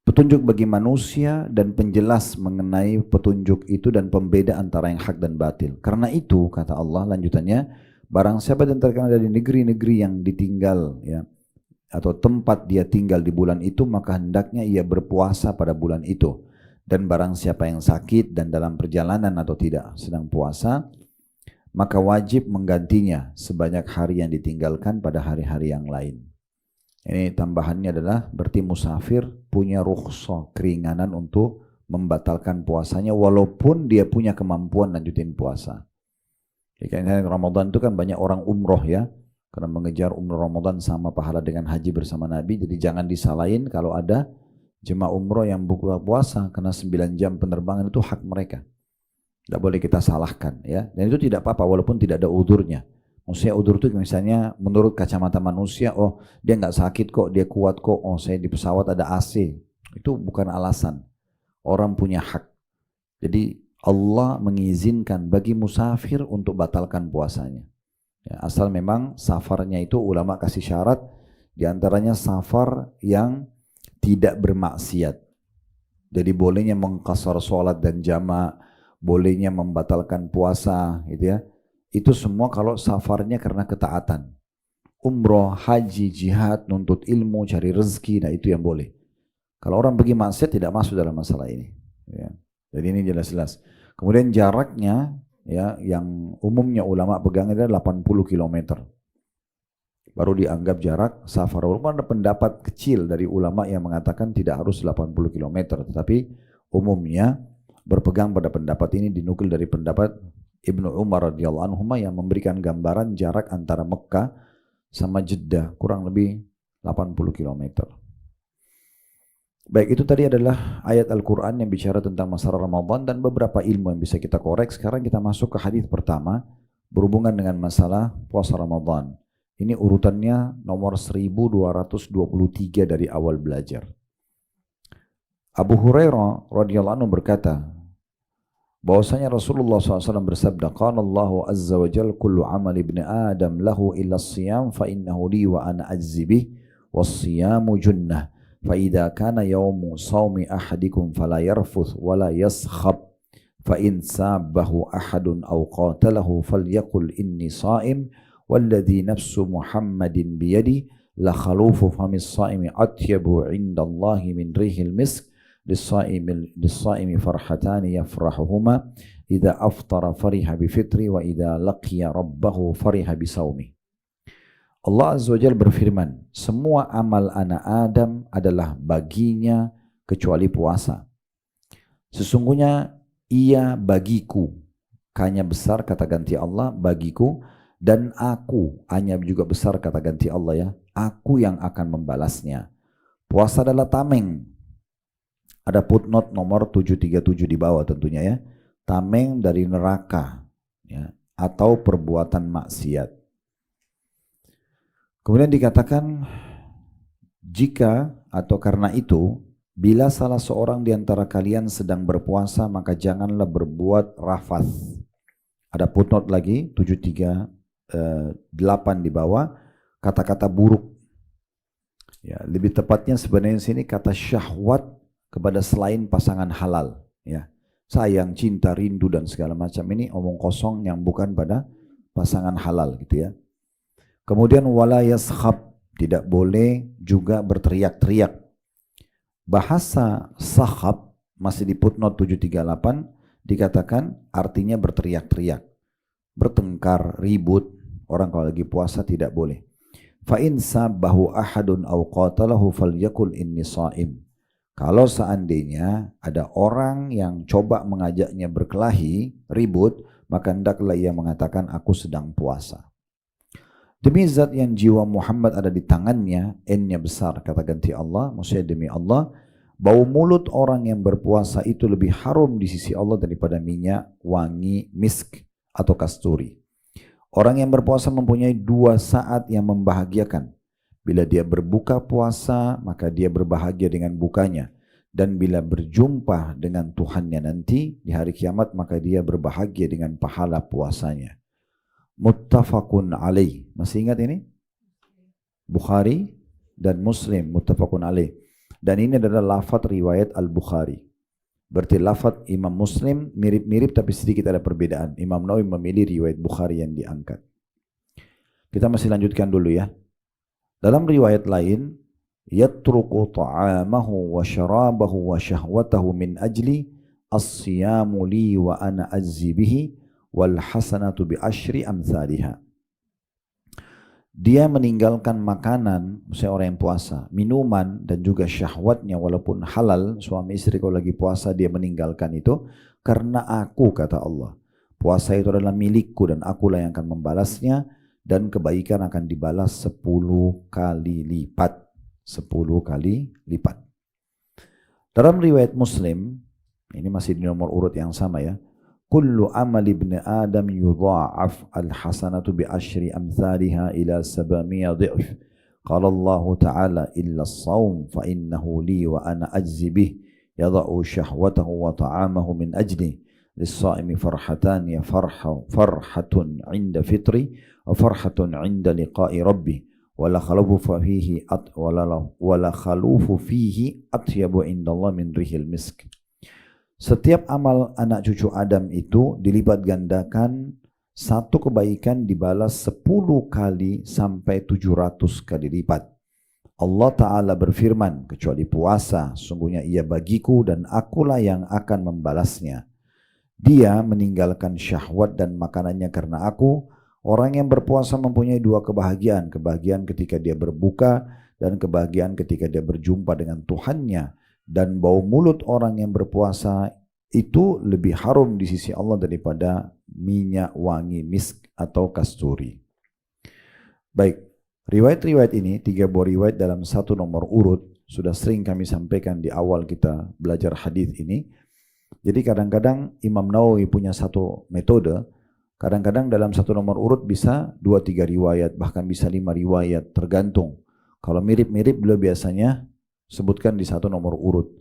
A: petunjuk bagi manusia dan penjelas mengenai petunjuk itu dan pembeda antara yang hak dan batil. Karena itu kata Allah lanjutannya, barang siapa dan terkena dari negeri-negeri yang ditinggal ya atau tempat dia tinggal di bulan itu, maka hendaknya ia berpuasa pada bulan itu. Dan barang siapa yang sakit dan dalam perjalanan atau tidak sedang puasa, maka wajib menggantinya sebanyak hari yang ditinggalkan pada hari-hari yang lain. Ini tambahannya adalah berarti musafir punya rukhsah, keringanan untuk membatalkan puasanya walaupun dia punya kemampuan lanjutin puasa. Karena Ramadan itu kan banyak orang umroh ya, karena mengejar umroh Ramadan sama pahala dengan haji bersama Nabi, jadi jangan disalahin kalau ada jemaah umroh yang buka puasa karena 9 jam penerbangan itu hak mereka. Tidak boleh kita salahkan ya. Dan itu tidak apa-apa walaupun tidak ada udurnya. Maksudnya udur itu misalnya menurut kacamata manusia, oh dia nggak sakit kok, dia kuat kok, oh saya di pesawat ada AC. Itu bukan alasan. Orang punya hak. Jadi Allah mengizinkan bagi musafir untuk batalkan puasanya. Ya, asal memang safarnya itu ulama kasih syarat, diantaranya safar yang tidak bermaksiat. Jadi bolehnya mengqasar sholat dan jama', bolehnya membatalkan puasa gitu ya. Itu semua kalau safarnya karena ketaatan. Umroh, haji, jihad, nuntut ilmu, cari rezeki, nah itu yang boleh. Kalau orang pergi maksiat tidak masuk dalam masalah ini ya. Jadi ini jelas-jelas. Kemudian jaraknya ya yang umumnya ulama pegang adalah 80 km. Baru dianggap jarak safar. Walaupun ada pendapat kecil dari ulama yang mengatakan tidak harus 80 km, tetapi umumnya berpegang pada pendapat ini, dinukil dari pendapat Ibnu Umar radhiyallahu anhu yang memberikan gambaran jarak antara Mekah sama Jeddah kurang lebih 80 km. Baik, itu tadi adalah ayat Al-Quran yang bicara tentang masalah Ramadan dan beberapa ilmu yang bisa kita korek. Sekarang kita masuk ke hadis pertama berhubungan dengan masalah puasa Ramadan. Ini urutannya nomor 1223 dari awal belajar. Abu Hurairah radhiyallahu anhu berkata bahwasanya Rasulullah SAW bersabda, qala Allah azza wa jalla, kullu amal ibni Adam lahu illa siyam fa innahu li wa ana ajzi bih was siyamu junnah. فإذا كان يوم صوم أحدكم فلا يرفث ولا يصخب فإن سابه أحد أو قاتله فليقل إني صائم والذي نفس محمد بيدي لخلوف فم الصائم أطيب عند الله من ريح المسك للصائم فرحتان يفرحهما إذا أفطر فرح بفطره وإذا لقي ربه فرح بصومه. Allah Azza wa Jalla berfirman, semua amal anak Adam adalah baginya kecuali puasa. Sesungguhnya ia bagiku, hanya besar kata ganti Allah, bagiku, dan aku, hanya juga besar kata ganti Allah ya, aku yang akan membalasnya. Puasa adalah tameng. Ada footnote nomor 737 di bawah tentunya ya. Tameng dari neraka ya, atau perbuatan maksiat. Kemudian dikatakan, jika atau karena itu, bila salah seorang di antara kalian sedang berpuasa, maka janganlah berbuat rafath. Ada footnote lagi, 738 di bawah, kata-kata buruk. Ya, lebih tepatnya sebenarnya sini kata syahwat kepada selain pasangan halal. Ya, sayang, cinta, rindu, dan segala macam ini omong kosong yang bukan pada pasangan halal gitu ya. Kemudian wala yaskhab, tidak boleh juga berteriak-teriak. Bahasa sakhab masih di footnote 738 dikatakan artinya berteriak-teriak, bertengkar, ribut. Orang kalau lagi puasa tidak boleh. Fa in sabahu ahadun aw qatalahu falyakul inni shaim. Kalau seandainya ada orang yang coba mengajaknya berkelahi, ribut, maka hendaklah ia mengatakan aku sedang puasa. Demi zat yang jiwa Muhammad ada di tangannya, N-nya besar, kata ganti Allah, maksudnya demi Allah, bau mulut orang yang berpuasa itu lebih harum di sisi Allah daripada minyak wangi misk atau kasturi. Orang yang berpuasa mempunyai 2 saat yang membahagiakan. Bila dia berbuka puasa, maka dia berbahagia dengan bukanya. Dan bila berjumpa dengan Tuhannya nanti di hari kiamat, maka dia berbahagia dengan pahala puasanya. Muttafaqun alaih. Masih ingat ini? Bukhari dan Muslim, muttafaqun alaih. Dan ini adalah lafaz riwayat Al-Bukhari. Berarti lafaz Imam Muslim mirip-mirip tapi sedikit ada perbedaan. Imam Nawawi memilih riwayat Bukhari yang diangkat. Kita masih lanjutkan dulu ya. Dalam riwayat lain, yatruku ta'amahu wa syarabahu wa syahwatahu min ajli as-siyamu li wa ana azzi bihi wal hasanatu bi asyri amsalihha. Dia meninggalkan makanan, misalnya orang yang puasa, minuman dan juga syahwatnya walaupun halal, suami istri kalau lagi puasa dia meninggalkan itu karena aku, kata Allah. Puasa itu adalah milikku dan akulah yang akan membalasnya dan kebaikan akan dibalas 10 kali lipat. 10 kali lipat. Dalam riwayat Muslim, ini masih di nomor urut yang sama ya. Kullu amal ibni Adam yudha'af al-hasanatu bi asyri amthaliha ila 700 dhi'f. Qala Allah Ta'ala illa as-sawm fa innahu li wa ana ajzi bih yadha'u syahwatahu wa ta'amahu min ajli lis-sa'imi farhatan ya farhatun 'inda fitri wa farhatun 'inda liqa'i rabbih wala khalufu fihi atyabu 'inda Allah min rihil misk. Setiap amal anak cucu Adam itu dilipat gandakan, satu kebaikan dibalas 10 kali sampai 700 kali lipat. Allah Ta'ala berfirman, kecuali puasa, sungguhnya ia bagiku dan akulah yang akan membalasnya. Dia meninggalkan syahwat dan makanannya karena aku. Orang yang berpuasa mempunyai 2 kebahagiaan. Kebahagiaan ketika dia berbuka dan kebahagiaan ketika dia berjumpa dengan Tuhannya. Dan bau mulut orang yang berpuasa itu lebih harum di sisi Allah daripada minyak wangi misk atau kasturi. Baik, riwayat-riwayat ini 3 buah riwayat dalam satu nomor urut sudah sering kami sampaikan di awal kita belajar hadis ini. Jadi kadang-kadang Imam Nawawi punya satu metode, kadang-kadang dalam satu nomor urut bisa 2-3 riwayat, bahkan bisa 5 riwayat, tergantung. Kalau mirip-mirip beliau biasanya sebutkan di satu nomor urut.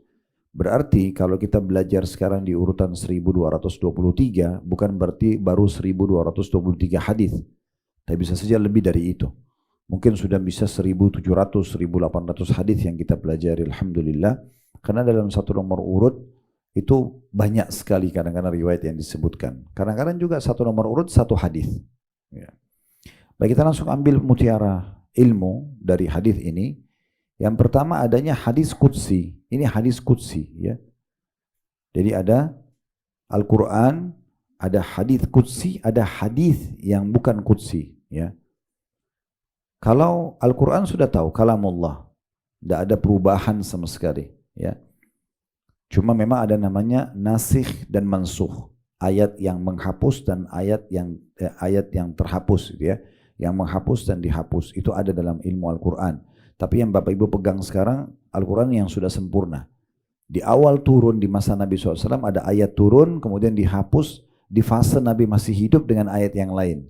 A: Berarti kalau kita belajar sekarang di urutan 1223, bukan berarti baru 1223 hadis, tapi bisa saja lebih dari itu. Mungkin sudah bisa 1700, 1800 hadis yang kita pelajari, alhamdulillah. Karena dalam satu nomor urut itu banyak sekali kadang-kadang riwayat yang disebutkan. Kadang-kadang juga satu nomor urut satu hadis. Ya. Baik, kita langsung ambil mutiara ilmu dari hadis ini. Yang pertama adanya hadis qudsi. Ini hadis qudsi, ya. Jadi ada Al-Quran, ada hadis qudsi, ada hadis yang bukan qudsi, ya. Kalau Al-Quran sudah tahu kalamullah, tidak ada perubahan sama sekali, ya. Cuma memang ada namanya nasikh dan mansukh, ayat yang menghapus dan ayat yang terhapus, gitu ya. Yang menghapus dan dihapus itu ada dalam ilmu Al-Quran. Tapi yang Bapak Ibu pegang sekarang Al-Quran yang sudah sempurna. Di awal turun di masa Nabi SAW ada ayat turun, kemudian dihapus di fase Nabi masih hidup dengan ayat yang lain.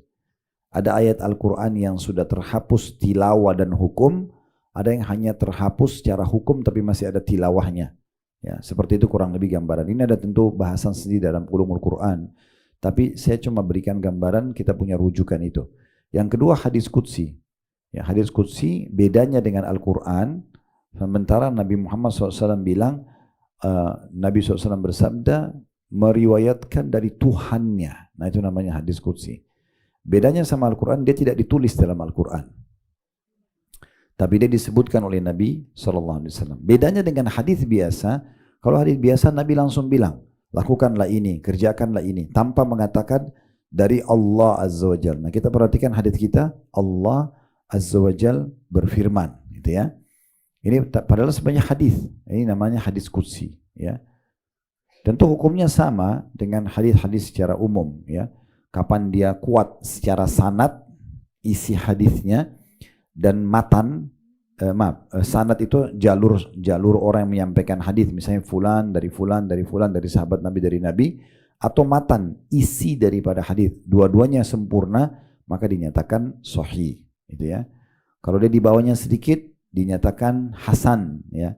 A: Ada ayat Al-Quran yang sudah terhapus tilawah dan hukum, ada yang hanya terhapus secara hukum tapi masih ada tilawahnya. Ya, seperti itu kurang lebih gambaran. Ini ada tentu bahasan sendiri dalam ulumul Quran, tapi saya cuma berikan gambaran, kita punya rujukan itu. Yang kedua hadis qudsi. Ya, hadis qudsi bedanya dengan Al-Quran, sementara Nabi Muhammad SAW bilang, Nabi SAW bersabda, meriwayatkan dari Tuhannya. Nah itu namanya hadis qudsi. Bedanya sama Al-Quran, dia tidak ditulis dalam Al-Quran, tapi dia disebutkan oleh Nabi SAW. Bedanya dengan hadis biasa, kalau hadis biasa Nabi langsung bilang, lakukanlah ini, kerjakanlah ini, tanpa mengatakan dari Allah Azza wa Jal. Nah kita perhatikan hadis kita, Allah Azza wa Jal berfirman, gitu ya. Ini padahal sebenarnya hadis. Ini namanya hadis qudsi, ya. Tentu hukumnya sama dengan hadis-hadis secara umum, ya. Kapan dia kuat secara sanad, isi hadisnya, dan matan, sanad itu jalur orang yang menyampaikan hadis, misalnya fulan dari fulan dari fulan dari sahabat Nabi dari Nabi, atau matan, isi daripada hadis, dua-duanya sempurna, maka dinyatakan sahih, gitu ya. Kalau dia di bawahnya sedikit dinyatakan hasan, ya.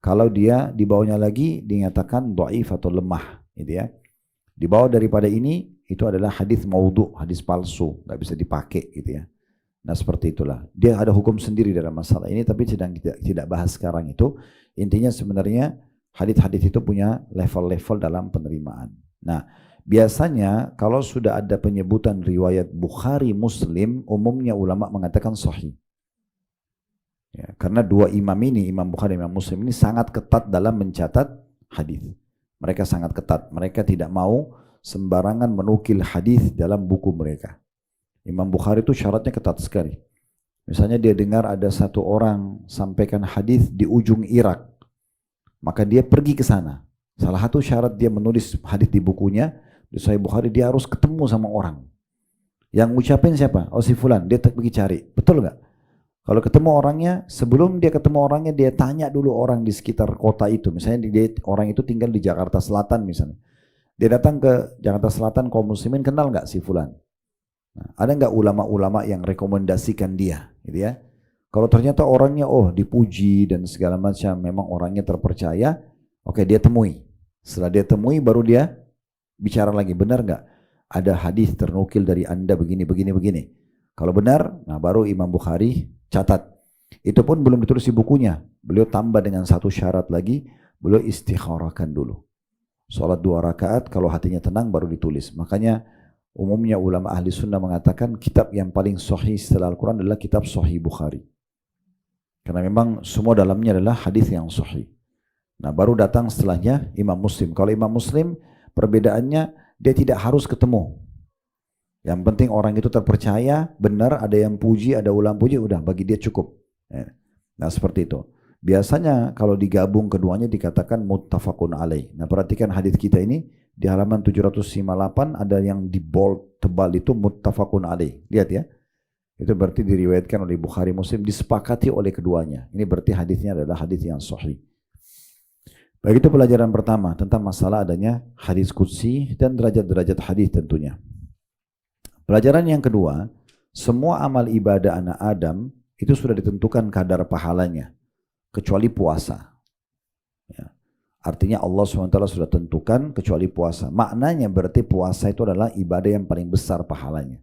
A: Kalau dia di bawahnya lagi dinyatakan dhaif atau lemah, gitu ya. Di bawah daripada ini itu adalah hadis maudhu, hadis palsu, nggak bisa dipakai, gitu ya. Nah seperti itulah. Dia ada hukum sendiri dalam masalah ini, tapi sedang tidak bahas sekarang itu. Intinya sebenarnya hadis-hadis itu punya level-level dalam penerimaan. Nah biasanya kalau sudah ada penyebutan riwayat Bukhari Muslim, umumnya ulama mengatakan sahih. Ya, karena dua imam ini, Imam Bukhari dan Imam Muslim ini sangat ketat dalam mencatat hadis. Mereka sangat ketat. Mereka tidak mau sembarangan menukil hadis dalam buku mereka. Imam Bukhari itu syaratnya ketat sekali. Misalnya dia dengar ada satu orang sampaikan hadis di ujung Irak, maka dia pergi ke sana. Salah satu syarat dia menulis hadis di bukunya, di Sahih Bukhari, dia harus ketemu sama orang. Yang ngucapin siapa? Oh si fulan, dia pergi cari. Betul nggak? Kalau ketemu orangnya, sebelum dia ketemu orangnya, dia tanya dulu orang di sekitar kota itu. Misalnya orang itu tinggal di Jakarta Selatan misalnya. Dia datang ke Jakarta Selatan, kaum muslimin kenal nggak si fulan? Nah, ada nggak ulama-ulama yang rekomendasikan dia, gitu ya? Kalau ternyata orangnya dipuji dan segala macam, memang orangnya terpercaya, oke dia temui. Setelah dia temui, baru dia bicara lagi, benar nggak? Ada hadis ternukil dari anda begini, begini, begini. Kalau benar, nah baru Imam Bukhari catat. Itu pun belum ditulis di bukunya. Beliau tambah dengan satu syarat lagi, beliau istikharahkan dulu. Salat 2 rakaat, kalau hatinya tenang baru ditulis. Makanya umumnya ulama ahli sunnah mengatakan kitab yang paling sahih setelah Al-Quran adalah kitab Sahih Bukhari. Karena memang semua dalamnya adalah hadis yang sahih. Nah baru datang setelahnya Imam Muslim. Kalau Imam Muslim perbedaannya dia tidak harus ketemu. Yang penting orang itu terpercaya, benar, ada yang puji, ada ulang puji, udah bagi dia cukup. Nah seperti itu. Biasanya kalau digabung keduanya dikatakan muttafaqun alaih. Nah perhatikan hadis kita ini di halaman 758 ada yang di bold tebal itu muttafaqun alaih. Lihat ya. Itu berarti diriwayatkan oleh Bukhari Muslim, disepakati oleh keduanya. Ini berarti hadisnya adalah hadis yang sahih. Baik, itu pelajaran pertama tentang masalah adanya hadis qudsi dan derajat-derajat hadis tentunya. Pelajaran yang kedua, semua amal ibadah anak Adam itu sudah ditentukan kadar pahalanya, kecuali puasa. Ya. Artinya Allah SWT sudah tentukan kecuali puasa. Maknanya berarti puasa itu adalah ibadah yang paling besar pahalanya.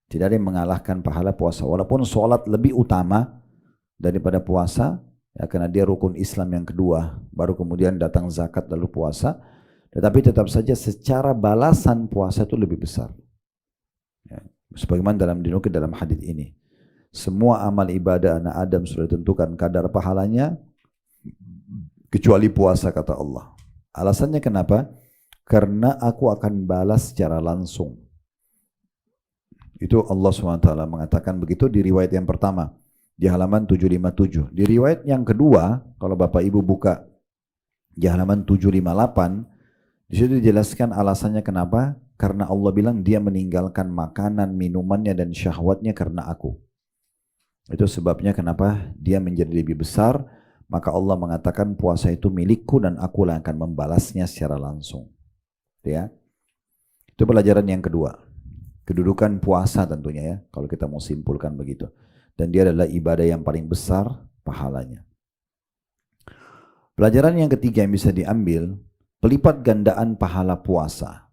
A: Tidak ada yang mengalahkan pahala puasa. Walaupun sholat lebih utama daripada puasa, ya, karena dia rukun Islam yang kedua, baru kemudian datang zakat lalu puasa, tetapi tetap saja secara balasan puasa itu lebih besar. Ya, sebagaimana dinukil dalam hadis ini. Semua amal ibadah anak Adam sudah ditentukan kadar pahalanya, kecuali puasa, kata Allah. Alasannya kenapa? Karena aku akan balas secara langsung. Itu Allah SWT mengatakan begitu di riwayat yang pertama, di halaman 757. Di riwayat yang kedua, kalau Bapak Ibu buka di halaman 758, di situ dijelaskan alasannya kenapa. Karena Allah bilang dia meninggalkan makanan, minumannya dan syahwatnya karena aku. Itu sebabnya kenapa dia menjadi lebih besar. Maka Allah mengatakan puasa itu milikku dan aku yang akan membalasnya secara langsung. Ya. Itu pelajaran yang kedua. Kedudukan puasa tentunya ya, kalau kita mau simpulkan begitu. Dan dia adalah ibadah yang paling besar pahalanya. Pelajaran yang ketiga yang bisa diambil, pelipat gandaan pahala puasa.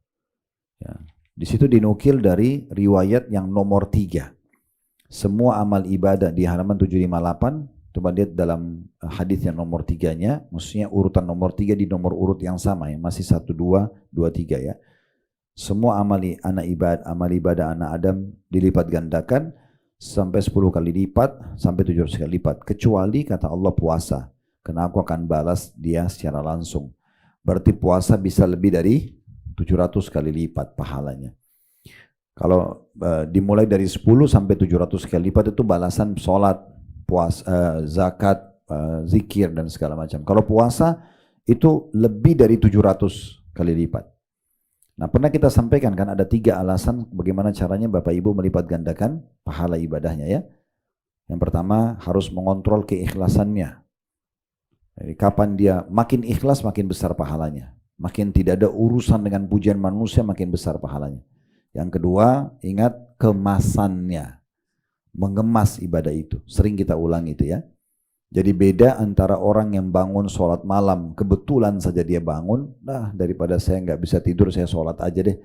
A: Ya. Di situ dinukil dari riwayat yang nomor 3. Semua amal ibadah di halaman 758, coba lihat dalam hadis yang nomor 3-nya, maksudnya urutan nomor 3 di nomor urut yang sama ya, masih 1, 2, 2, 3 ya. Semua amal ibadah anak Adam dilipat gandakan sampai 10 kali lipat, sampai 700 kali lipat. Kecuali kata Allah puasa, karena aku akan balas dia secara langsung. Berarti puasa bisa lebih dari 700 kali lipat pahalanya. Kalau dimulai dari 10 sampai 700 kali lipat itu balasan sholat, puasa, zakat, zikir dan segala macam. Kalau puasa itu lebih dari 700 kali lipat. Nah, pernah kita sampaikan kan ada 3 alasan bagaimana caranya Bapak Ibu melipat gandakan pahala ibadahnya ya. Yang pertama harus mengontrol keikhlasannya. Jadi kapan dia makin ikhlas makin besar pahalanya. Makin tidak ada urusan dengan pujian manusia makin besar pahalanya. Yang kedua ingat kemasannya. Mengemas ibadah itu. Sering kita ulang itu ya. Jadi beda antara orang yang bangun sholat malam, kebetulan saja dia bangun, nah daripada saya nggak bisa tidur, saya sholat aja deh.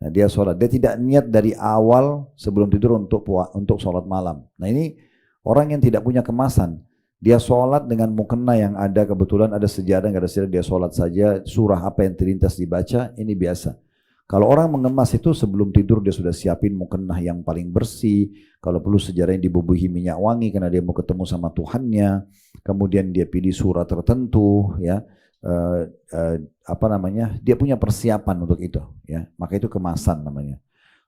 A: Nah dia sholat, dia tidak niat dari awal sebelum tidur untuk sholat malam. Nah ini orang yang tidak punya kemasan, dia sholat dengan mukena yang ada, kebetulan ada sejadah, nggak ada sejadah, dia sholat saja, surah apa yang terlintas dibaca, ini biasa. Kalau orang mengemas itu sebelum tidur dia sudah siapin mukena yang paling bersih, kalau perlu sejarahnya dibubuhi minyak wangi karena dia mau ketemu sama Tuhannya, kemudian dia pilih surah tertentu, ya, dia punya persiapan untuk itu, ya, maka itu kemasan namanya.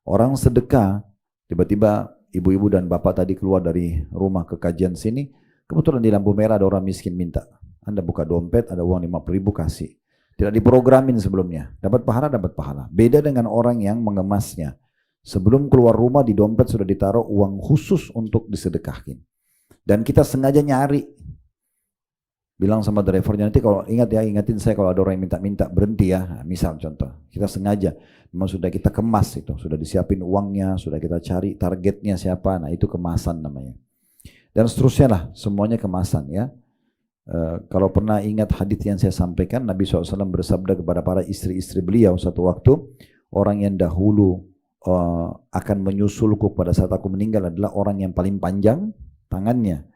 A: Orang sedekah, tiba-tiba ibu-ibu dan bapak tadi keluar dari rumah ke kajian sini, kebetulan di lampu merah ada orang miskin minta, Anda buka dompet, ada uang 50.000 kasih. Tidak diprogramin sebelumnya. Dapat pahala, dapat pahala. Beda dengan orang yang mengemasnya. Sebelum keluar rumah di dompet sudah ditaruh uang khusus untuk disedekahkan. Dan kita sengaja nyari. Bilang sama drivernya, nanti kalau ingatin saya kalau ada orang yang minta-minta berhenti ya. Nah, misal contoh, kita sengaja. Memang sudah kita kemas itu. Sudah disiapin uangnya, sudah kita cari targetnya siapa. Nah itu kemasan namanya. Dan seterusnya lah, semuanya kemasan ya. Kalau pernah ingat hadits yang saya sampaikan, Nabi SAW bersabda kepada para istri-istri beliau satu waktu, orang yang dahulu akan menyusulku pada saat aku meninggal adalah orang yang paling panjang tangannya.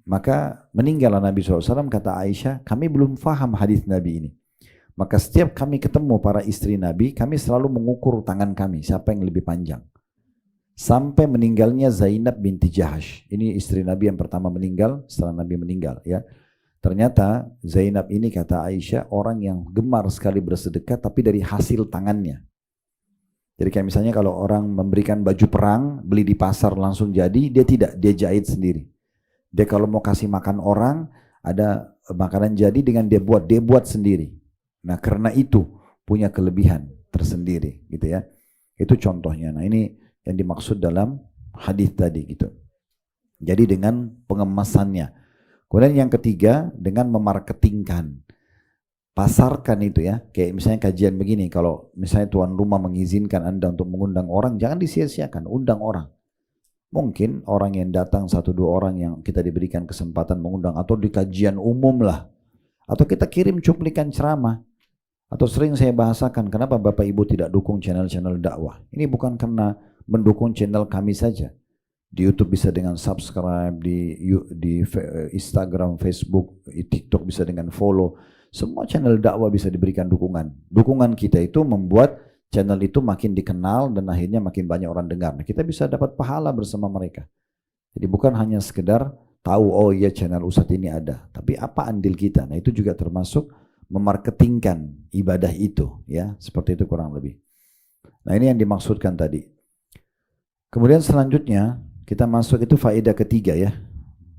A: Maka meninggallah Nabi SAW, kata Aisyah, kami belum faham hadis Nabi ini. Maka setiap kami ketemu para istri Nabi, kami selalu mengukur tangan kami, siapa yang lebih panjang. Sampai meninggalnya Zainab binti Jahash. Ini istri Nabi yang pertama meninggal setelah Nabi meninggal ya. Ternyata Zainab ini kata Aisyah orang yang gemar sekali bersedekah tapi dari hasil tangannya. Jadi kayak misalnya kalau orang memberikan baju perang, beli di pasar langsung jadi, dia tidak, dia jahit sendiri. Dia kalau mau kasih makan orang, ada makanan jadi dengan dia buat sendiri. Nah karena itu punya kelebihan tersendiri gitu ya. Itu contohnya. Nah ini yang dimaksud dalam hadis tadi gitu. Jadi dengan pengemasannya. Kemudian yang ketiga dengan memarketingkan, pasarkan itu ya. Kayak misalnya kajian begini, kalau misalnya tuan rumah mengizinkan Anda untuk mengundang orang, jangan disia-siakan, undang orang. Mungkin orang yang datang 1-2 orang yang kita diberikan kesempatan mengundang, atau di kajian umum lah, atau kita kirim cuplikan ceramah. Atau sering saya bahasakan, kenapa Bapak Ibu tidak dukung channel-channel dakwah? Ini bukan karena mendukung channel kami saja. Di YouTube bisa dengan subscribe, di Instagram, Facebook, TikTok bisa dengan follow. Semua channel dakwah bisa diberikan dukungan. Dukungan kita itu membuat channel itu makin dikenal dan akhirnya makin banyak orang dengar. Nah, kita bisa dapat pahala bersama mereka. Jadi bukan hanya sekedar tahu, oh iya channel Ustadz ini ada. Tapi apa andil kita? Nah itu juga termasuk memarketingkan ibadah itu, ya, seperti itu kurang lebih. Nah ini yang dimaksudkan tadi. Kemudian selanjutnya kita masuk itu faedah ketiga ya,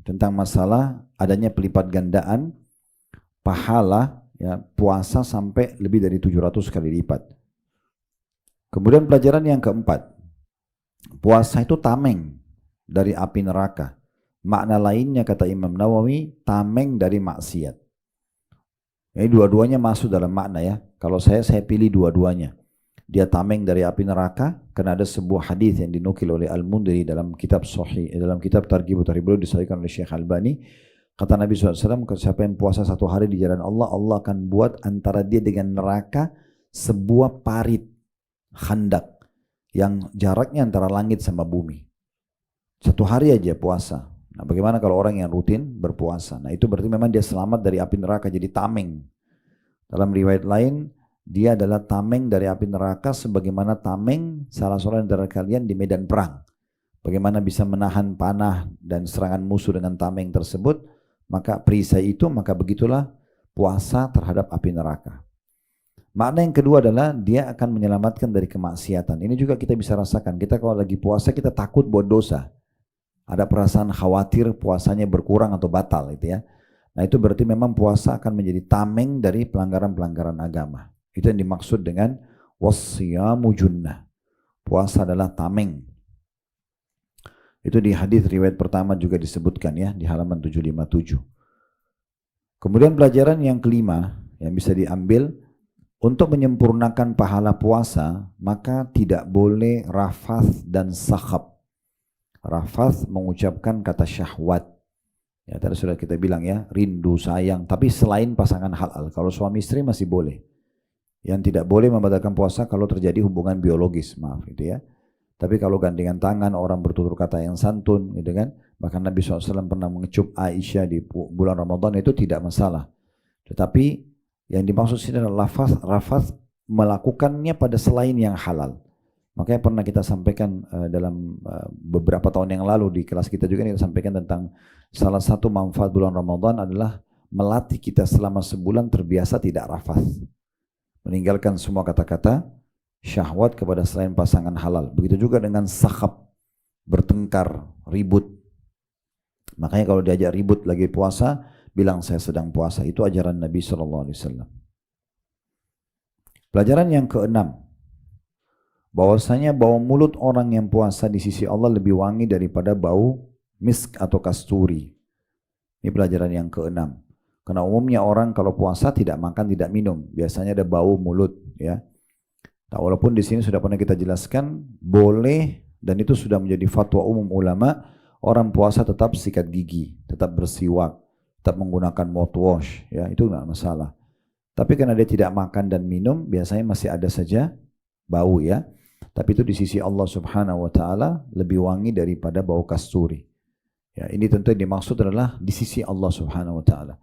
A: tentang masalah adanya pelipat gandaan pahala ya puasa sampai lebih dari 700 kali lipat. Kemudian pelajaran yang keempat, puasa itu tameng dari api neraka. Makna lainnya kata Imam Nawawi, tameng dari maksiat. Ini dua-duanya masuk dalam makna ya. Kalau saya pilih dua-duanya. Dia tameng dari api neraka karena ada sebuah hadis yang dinukil oleh Al-Mundhiri dalam kitab Sahih, dalam kitab Targhib wa Tarhib, disahihkan oleh Syekh Albani. Kata Nabi SAW, siapa yang puasa 1 hari di jalan Allah, Allah akan buat antara dia dengan neraka sebuah parit khandak yang jaraknya antara langit sama bumi. 1 hari aja puasa. Nah, bagaimana kalau orang yang rutin berpuasa? Nah, itu berarti memang dia selamat dari api neraka, jadi tameng. Dalam riwayat lain, dia adalah tameng dari api neraka sebagaimana tameng salah seorang dari kalian di medan perang. Bagaimana bisa menahan panah dan serangan musuh dengan tameng tersebut, maka perisai itu, maka begitulah puasa terhadap api neraka. Makna yang kedua adalah dia akan menyelamatkan dari kemaksiatan. Ini juga kita bisa rasakan. Kita kalau lagi puasa kita takut buat dosa. Ada perasaan khawatir puasanya berkurang atau batal itu ya. Nah itu berarti memang puasa akan menjadi tameng dari pelanggaran-pelanggaran agama. Itu yang dimaksud dengan wassiyamu junnah. Puasa adalah tameng. Itu di hadis riwayat pertama juga disebutkan ya di halaman 757. Kemudian pelajaran yang kelima yang bisa diambil, untuk menyempurnakan pahala puasa maka tidak boleh rafath dan sakhab. Rafath mengucapkan kata syahwat. Ya tadi sudah kita bilang ya, rindu, sayang, tapi selain pasangan halal. Kalau suami istri masih boleh. Yang tidak boleh membatalkan puasa kalau terjadi hubungan biologis, maaf itu ya. Tapi kalau gandengan tangan, orang bertutur kata yang santun gitu kan. Bahkan Nabi SAW pernah mengecup Aisyah di bulan Ramadan, itu tidak masalah. Tetapi yang dimaksud sini adalah rafath melakukannya pada selain yang halal. Makanya pernah kita sampaikan dalam beberapa tahun yang lalu di kelas kita juga kita sampaikan tentang salah satu manfaat bulan Ramadan adalah melatih kita selama sebulan terbiasa tidak rafath. Meninggalkan semua kata-kata syahwat kepada selain pasangan halal. Begitu juga dengan sakhab, bertengkar, ribut. Makanya kalau diajak ribut lagi puasa, bilang saya sedang puasa. Itu ajaran Nabi SAW. Pelajaran yang keenam, bahwasanya bau mulut orang yang puasa di sisi Allah lebih wangi daripada bau misk atau kasturi. Ini pelajaran yang keenam. Karena umumnya orang kalau puasa tidak makan, tidak minum. Biasanya ada bau mulut ya. Nah, walaupun di sini sudah pernah kita jelaskan, boleh dan itu sudah menjadi fatwa umum ulama, orang puasa tetap sikat gigi, tetap bersiwak, tetap menggunakan mouthwash, ya itu nggak masalah. Tapi karena dia tidak makan dan minum, biasanya masih ada saja bau ya. Tapi itu di sisi Allah Subhanahu wa taala lebih wangi daripada bau kasturi. Ya, ini tentu yang dimaksud adalah di sisi Allah Subhanahu wa taala.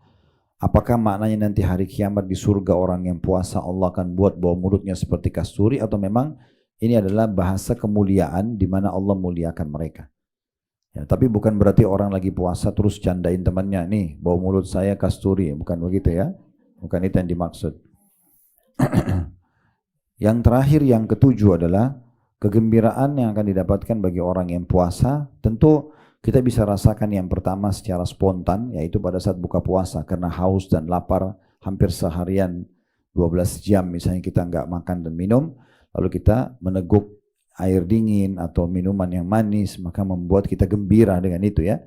A: Apakah maknanya nanti hari kiamat di surga orang yang puasa Allah akan buat bau mulutnya seperti kasturi, atau memang ini adalah bahasa kemuliaan di mana Allah muliakan mereka. Ya, tapi bukan berarti orang lagi puasa terus candain temannya, nih bau mulut saya kasturi, bukan begitu ya. Bukan itu yang dimaksud. Yang terakhir, yang ketujuh adalah kegembiraan yang akan didapatkan bagi orang yang puasa. Tentu kita bisa rasakan yang pertama secara spontan, yaitu pada saat buka puasa karena haus dan lapar hampir seharian 12 jam misalnya kita nggak makan dan minum, lalu kita meneguk air dingin atau minuman yang manis, maka membuat kita gembira dengan itu ya.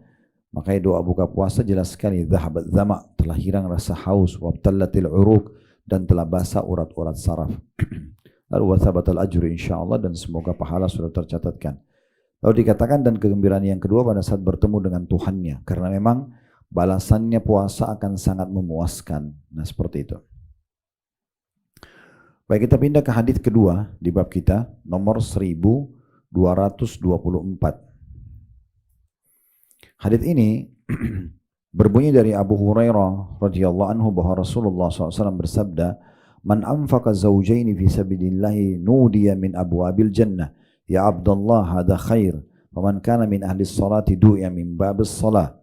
A: Makanya doa buka puasa jelas sekali, dhahabat dhama, telah hilang rasa haus, wabtallatil uruq, dan telah basah urat-urat saraf. Lalu wathabatal ajru insyaallah, dan semoga pahala sudah tercatatkan. Lalu dikatakan dan kegembiraan yang kedua pada saat bertemu dengan Tuhannya, karena memang balasannya puasa akan sangat memuaskan. Nah seperti itu. Baik, kita pindah ke hadis kedua di bab kita, nomor 1224. Hadis ini berbunyi dari Abu Hurairah radhiyallahu anhu bahwa Rasulullah SAW bersabda, "Man anfaqa zawjaini fi sabilillahi nudiya min abwabil jannah, ya Abdullah hadha khair, wa man kana min ahli salati du'iya min babis salah,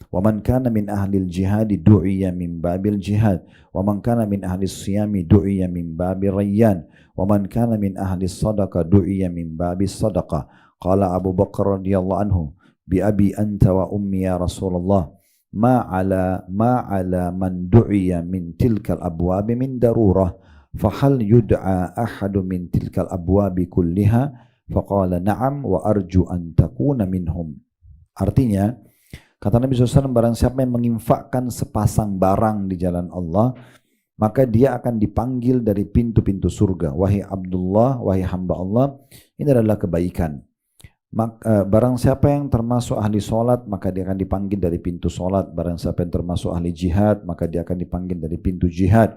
A: wa man kana min ahli al-jihad du'iya min babil jihad, wa man kana min ahli siyami du'iya min babil rayyan, wa man kana min ahli sadaqah du'iya min babis sadaqah." Qala Abu Bakar radhiyallahu anhu, bi abi anta wa ummi ya Rasulullah, ma ala man du'iya min tilkal abwabi min darurah, fahal yud'a ahadu min tilkal abwabi kulliha, faqala na'am wa arju an takuna minhum. Artinya, kata Nabi SAW, barang siapa yang menginfakkan sepasang barang di jalan Allah, maka dia akan dipanggil dari pintu-pintu surga. Wahai Abdullah, wahai hamba Allah, ini adalah kebaikan. Barang siapa yang termasuk ahli solat, maka dia akan dipanggil dari pintu solat. Barang siapa yang termasuk ahli jihad, maka dia akan dipanggil dari pintu jihad.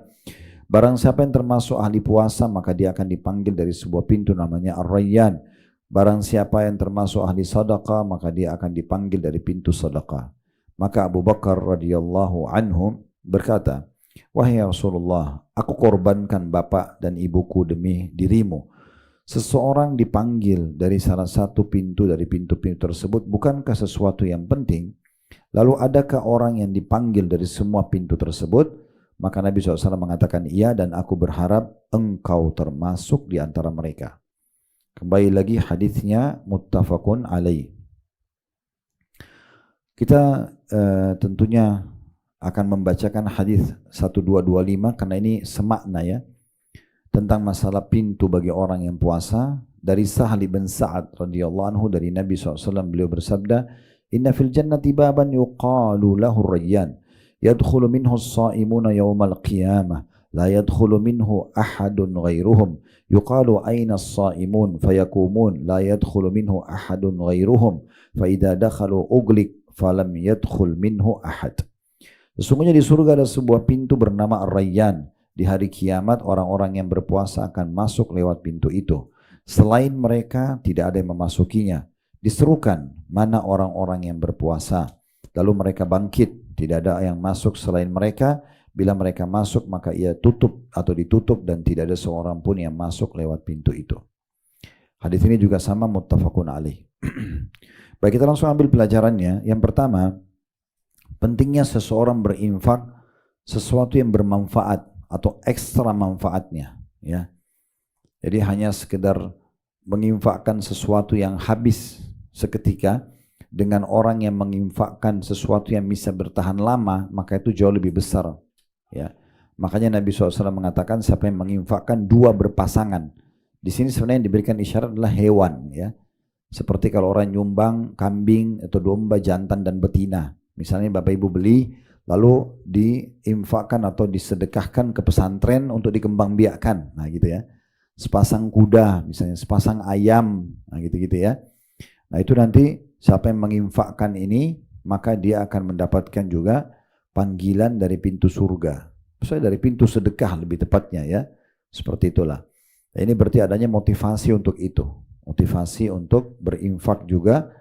A: Barang siapa yang termasuk ahli puasa, maka dia akan dipanggil dari sebuah pintu namanya Ar-Rayyan. Barang siapa yang termasuk ahli sadaqah, maka dia akan dipanggil dari pintu sadaqah. Maka Abu Bakar radhiyallahu anhu berkata, wahai Rasulullah, aku korbankan bapak dan ibuku demi dirimu. Seseorang dipanggil dari salah satu pintu dari pintu-pintu tersebut, bukankah sesuatu yang penting? Lalu adakah orang yang dipanggil dari semua pintu tersebut? Maka Nabi SAW mengatakan, iya, dan aku berharap engkau termasuk di antara mereka. Kembali lagi hadisnya muttafaqun alaih. Kita tentunya akan membacakan hadis 1225 karena ini semakna ya, tentang masalah pintu bagi orang yang puasa. Dari Sahal bin Sa'ad radhiyallahu anhu dari Nabi SAW, beliau bersabda, inna fil jannati baban yuqalu lahu Rayyan, yadkhulu minhu as-sa'imuna yawmal qiyamah, la yadkhulu minhu ahadun ghairuhum, yuqalu aina as-sa'imun, fayakumun, la yadkhulu minhu ahadun ghairuhum, fa idza dakhalu ughliq falam yadkhul minhu ahad. Sesungguhnya di surga ada sebuah pintu bernama Ar-Rayyan. Di hari kiamat orang-orang yang berpuasa akan masuk lewat pintu itu. Selain mereka tidak ada yang memasukinya. Diserukan, mana orang-orang yang berpuasa. Lalu mereka bangkit, tidak ada yang masuk selain mereka. Bila mereka masuk maka ia tutup atau ditutup dan tidak ada seorang pun yang masuk lewat pintu itu. Hadis ini juga sama muttafaqun alaih. Baik, kita langsung ambil pelajarannya. Yang pertama, pentingnya seseorang berinfak sesuatu yang bermanfaat atau ekstra manfaatnya ya. Jadi hanya sekedar menginfakkan sesuatu yang habis seketika dengan orang yang menginfakkan sesuatu yang bisa bertahan lama, maka itu jauh lebih besar ya. Makanya Nabi SAW mengatakan siapa yang menginfakkan dua berpasangan. Di sini sebenarnya yang diberikan isyarat adalah hewan ya. Seperti kalau orang nyumbang kambing atau domba jantan dan betina. Misalnya Bapak Ibu beli lalu diinfakkan atau disedekahkan ke pesantren untuk dikembangbiakkan, nah gitu ya. Sepasang kuda, misalnya sepasang ayam, nah gitu-gitu ya. Nah itu nanti siapa yang menginfakkan ini, maka dia akan mendapatkan juga panggilan dari pintu surga. Misalnya dari pintu sedekah lebih tepatnya ya, seperti itulah. Nah, ini berarti adanya motivasi untuk itu, motivasi untuk berinfak juga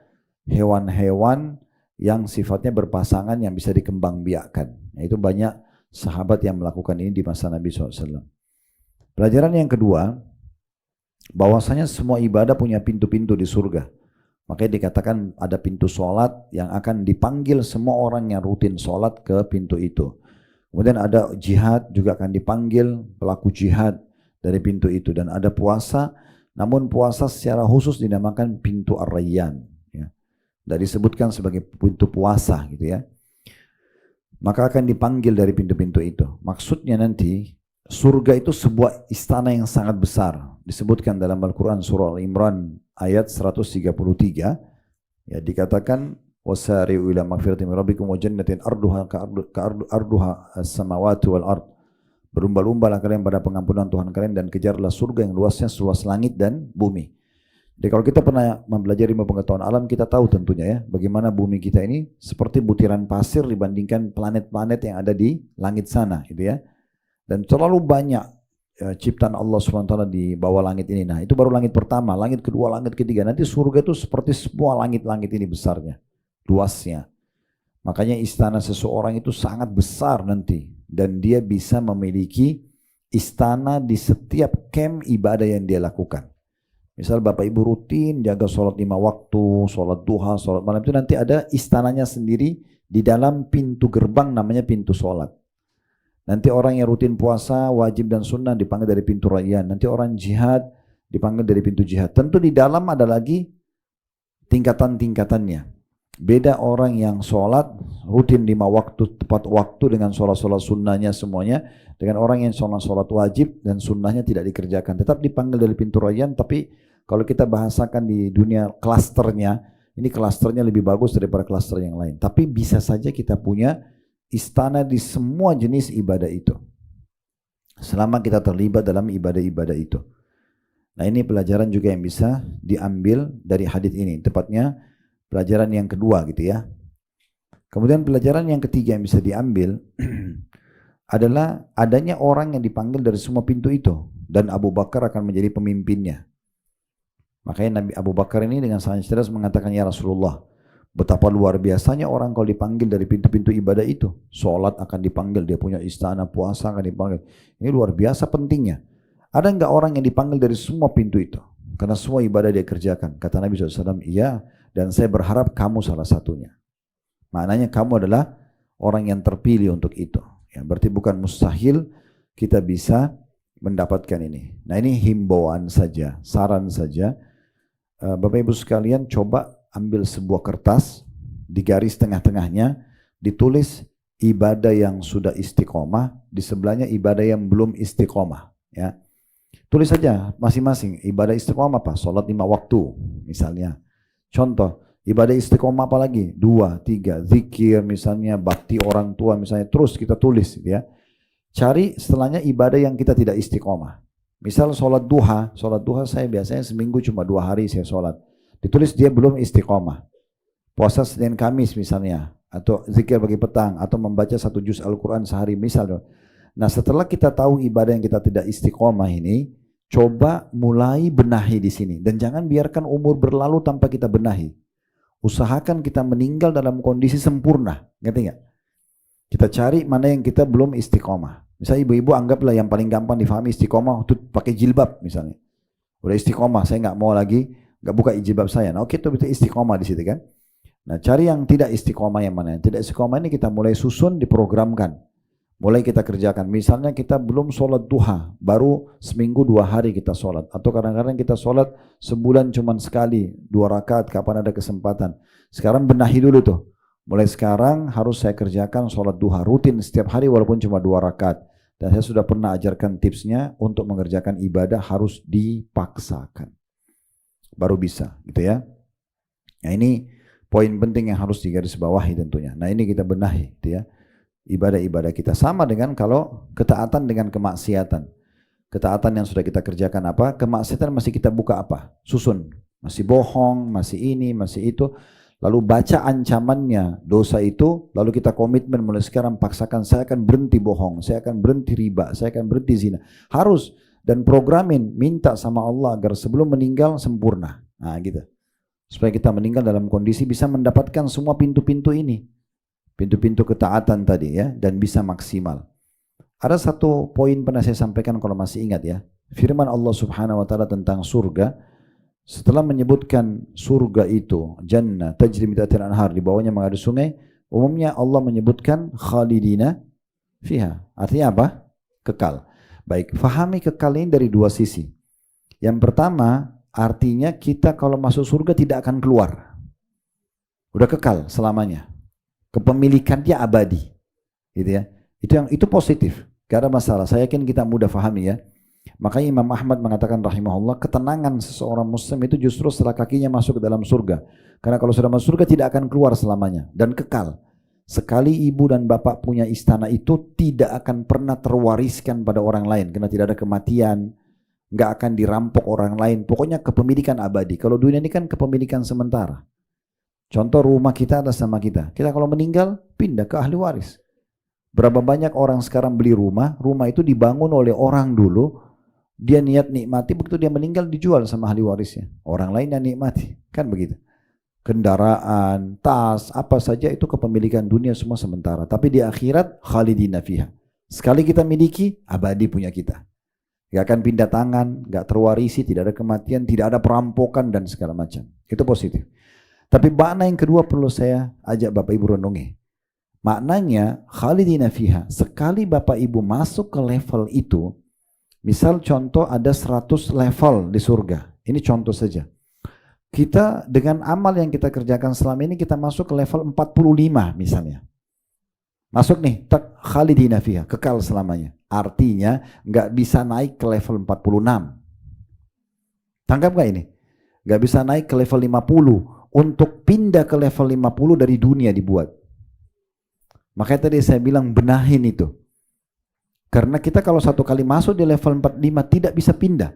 A: hewan-hewan yang sifatnya berpasangan yang bisa dikembangbiakkan. Nah, itu banyak sahabat yang melakukan ini di masa Nabi SAW. Pelajaran yang kedua, bahwasanya semua ibadah punya pintu-pintu di surga. Makanya dikatakan ada pintu sholat yang akan dipanggil semua orang yang rutin sholat ke pintu itu. Kemudian ada jihad juga akan dipanggil pelaku jihad dari pintu itu. Dan ada puasa, namun puasa secara khusus dinamakan pintu Ar-Rayyan. Dan disebutkan sebagai pintu puasa gitu ya. Maka akan dipanggil dari pintu-pintu itu. Maksudnya nanti surga itu sebuah istana yang sangat besar. Disebutkan dalam Al-Quran surah Al-Imran ayat 133. Ya, dikatakan wasari'u ila magfiratin min rabbikum wa jannatin arduha as-samawati wal ard. Berlumba-lumbalah kalian pada pengampunan Tuhan kalian dan kejarlah surga yang luasnya seluas langit dan bumi. Jadi kalau kita pernah mempelajari pengetahuan alam, kita tahu tentunya ya, bagaimana bumi kita ini seperti butiran pasir dibandingkan planet-planet yang ada di langit sana, gitu ya. Dan terlalu banyak ciptaan Allah SWT di bawah langit ini. Nah, itu baru langit pertama, langit kedua, langit ketiga. Nanti surga itu seperti semua langit-langit ini besarnya, luasnya. Makanya istana seseorang itu sangat besar nanti. Dan dia bisa memiliki istana di setiap camp ibadah yang dia lakukan. Misal Bapak Ibu rutin jaga sholat 5 waktu, sholat duha, sholat malam, itu nanti ada istananya sendiri di dalam pintu gerbang namanya pintu sholat. Nanti orang yang rutin puasa, wajib dan sunnah dipanggil dari pintu rayyan. Nanti orang jihad dipanggil dari pintu jihad. Tentu di dalam ada lagi tingkatan-tingkatannya. Beda orang yang sholat rutin 5 waktu, tepat waktu dengan sholat-sholat sunnahnya semuanya, dengan orang yang sholat wajib dan sunnahnya tidak dikerjakan. Tetap dipanggil dari pintu rayyan, tapi kalau kita bahasakan di dunia klasternya, ini klasternya lebih bagus daripada klaster yang lain. Tapi bisa saja kita punya istana di semua jenis ibadah itu. Selama kita terlibat dalam ibadah-ibadah itu. Nah, ini pelajaran juga yang bisa diambil dari hadis ini. Tepatnya pelajaran yang kedua gitu ya. Kemudian pelajaran yang ketiga yang bisa diambil adalah adanya orang yang dipanggil dari semua pintu itu. Dan Abu Bakar akan menjadi pemimpinnya. Makanya Nabi Abu Bakar ini dengan sangat cerdas mengatakan, ya Rasulullah, betapa luar biasanya orang kalau dipanggil dari pintu-pintu ibadah itu. Sholat akan dipanggil, dia punya istana, puasa akan dipanggil. Ini luar biasa pentingnya. Ada enggak orang yang dipanggil dari semua pintu itu? Karena semua ibadah dia kerjakan. Kata Nabi SAW, iya, dan saya berharap kamu salah satunya. Maknanya kamu adalah orang yang terpilih untuk itu. Ya, berarti bukan mustahil kita bisa mendapatkan ini. Nah, ini himbauan saja, saran saja. Bapak Ibu sekalian, coba ambil sebuah kertas, di garis tengah-tengahnya ditulis ibadah yang sudah istiqomah, di sebelahnya ibadah yang belum istiqomah. Ya, tulis saja masing-masing ibadah istiqomah apa? Sholat 5 waktu misalnya. Contoh, ibadah istiqomah apa lagi? 2, 3, zikir misalnya, bakti orang tua misalnya. Terus kita tulis, ya. Cari setelahnya ibadah yang kita tidak istiqomah. Misal sholat duha saya biasanya seminggu cuma 2 hari saya sholat. Ditulis dia belum istiqomah. Puasa Senin Kamis misalnya, atau zikir pagi petang, atau membaca 1 juz Al-Quran sehari misalnya. Nah, setelah kita tahu ibadah yang kita tidak istiqomah ini, coba mulai benahi di sini. Dan jangan biarkan umur berlalu tanpa kita benahi. Usahakan kita meninggal dalam kondisi sempurna. Ngerti nggak? Kita cari mana yang kita belum istiqomah. Misalnya ibu-ibu anggaplah yang paling gampang difahami istiqomah itu pakai jilbab misalnya. Udah istiqomah, saya nggak mau lagi, nggak buka jilbab saya. Nah, oke, itu betul istiqomah di situ kan. Nah, cari yang tidak istiqomah yang mana. Yang tidak istiqomah ini kita mulai susun, diprogramkan. Mulai kita kerjakan. Misalnya kita belum sholat duha, baru seminggu 2 hari kita sholat. Atau kadang-kadang kita sholat sebulan cuma sekali, 2 rakaat kapan ada kesempatan. Sekarang benahi dulu tuh. Mulai sekarang harus saya kerjakan sholat duha rutin setiap hari walaupun cuma 2 rakaat. Dan saya sudah pernah ajarkan tipsnya untuk mengerjakan ibadah harus dipaksakan. Baru bisa gitu ya. Nah, ini poin penting yang harus digarisbawahi tentunya. Nah, ini kita benahi gitu ya. Ibadah-ibadah kita sama dengan kalau ketaatan dengan kemaksiatan. Ketaatan yang sudah kita kerjakan apa, kemaksiatan masih kita buka apa, susun. Masih bohong, masih ini, masih itu. Lalu baca ancamannya dosa itu, lalu kita komitmen mulai sekarang paksakan saya akan berhenti bohong, saya akan berhenti riba, saya akan berhenti zina. Harus, dan programin, minta sama Allah agar sebelum meninggal sempurna. Nah gitu. Supaya kita meninggal dalam kondisi bisa mendapatkan semua pintu-pintu ini. Pintu-pintu ketaatan tadi ya, dan bisa maksimal. Ada satu poin pernah saya sampaikan kalau masih ingat ya. Firman Allah Subhanahu wa taala tentang surga. Setelah menyebutkan surga itu, jannah tajri min tahtiha al-anhar, di bawahnya mengalir sungai, umumnya Allah menyebutkan khalidina fiha. Artinya apa? Kekal. Baik, fahami kekal ini dari 2 sisi. Yang pertama, artinya kita kalau masuk surga tidak akan keluar. Udah kekal selamanya. Kepemilikannya abadi. Gitu ya. Itu positif. Gak ada masalah, saya yakin kita mudah fahami ya. Makanya Imam Ahmad mengatakan rahimahullah, ketenangan seseorang muslim itu justru setelah kakinya masuk ke dalam surga. Karena kalau sudah masuk surga tidak akan keluar selamanya dan kekal. Sekali ibu dan bapak punya istana itu tidak akan pernah terwariskan pada orang lain. Karena tidak ada kematian, nggak akan dirampok orang lain. Pokoknya kepemilikan abadi. Kalau dunia ini kan kepemilikan sementara. Contoh rumah kita atas nama kita. Kita kalau meninggal pindah ke ahli waris. Berapa banyak orang sekarang beli rumah, rumah itu dibangun oleh orang dulu, dia niat nikmati, begitu dia meninggal dijual sama ahli warisnya. Orang lain yang nikmati, kan begitu. Kendaraan, tas, apa saja itu kepemilikan dunia semua sementara. Tapi di akhirat, khalidina fiha. Sekali kita miliki, abadi punya kita. Gak akan pindah tangan, gak terwarisi, tidak ada kematian, tidak ada perampokan dan segala macam. Itu positif. Tapi makna yang kedua perlu saya ajak Bapak Ibu renungi. Maknanya khalidina fiha, sekali Bapak Ibu masuk ke level itu, misal contoh ada 100 level di surga, ini contoh saja. Kita dengan amal yang kita kerjakan selama ini kita masuk ke level 45 misalnya. Masuk nih, tak khalidina fiha, kekal selamanya. Artinya nggak bisa naik ke level 46. Tangkap nggak ini? Nggak bisa naik ke level 50. Untuk pindah ke level 50 dari dunia dibuat. Makanya tadi saya bilang benahin itu. Karena kita kalau satu kali masuk di level 45 tidak bisa pindah.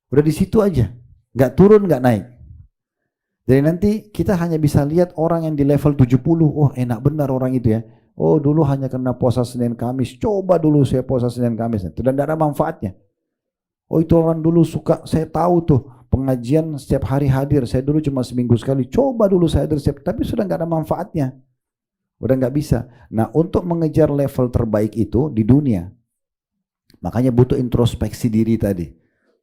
A: Udah di situ aja. Nggak turun, nggak naik. Jadi nanti kita hanya bisa lihat orang yang di level 70. Oh enak benar orang itu ya. Oh dulu hanya kena puasa Senin Kamis. Coba dulu saya puasa Senin Kamis. Dan tidak ada manfaatnya. Oh itu orang dulu suka, saya tahu tuh. Pengajian setiap hari hadir. Saya dulu cuma seminggu sekali. Coba dulu saya hadir setiap. Tapi sudah nggak ada manfaatnya. Udah nggak bisa. Nah untuk mengejar level terbaik itu di dunia, makanya butuh introspeksi diri tadi.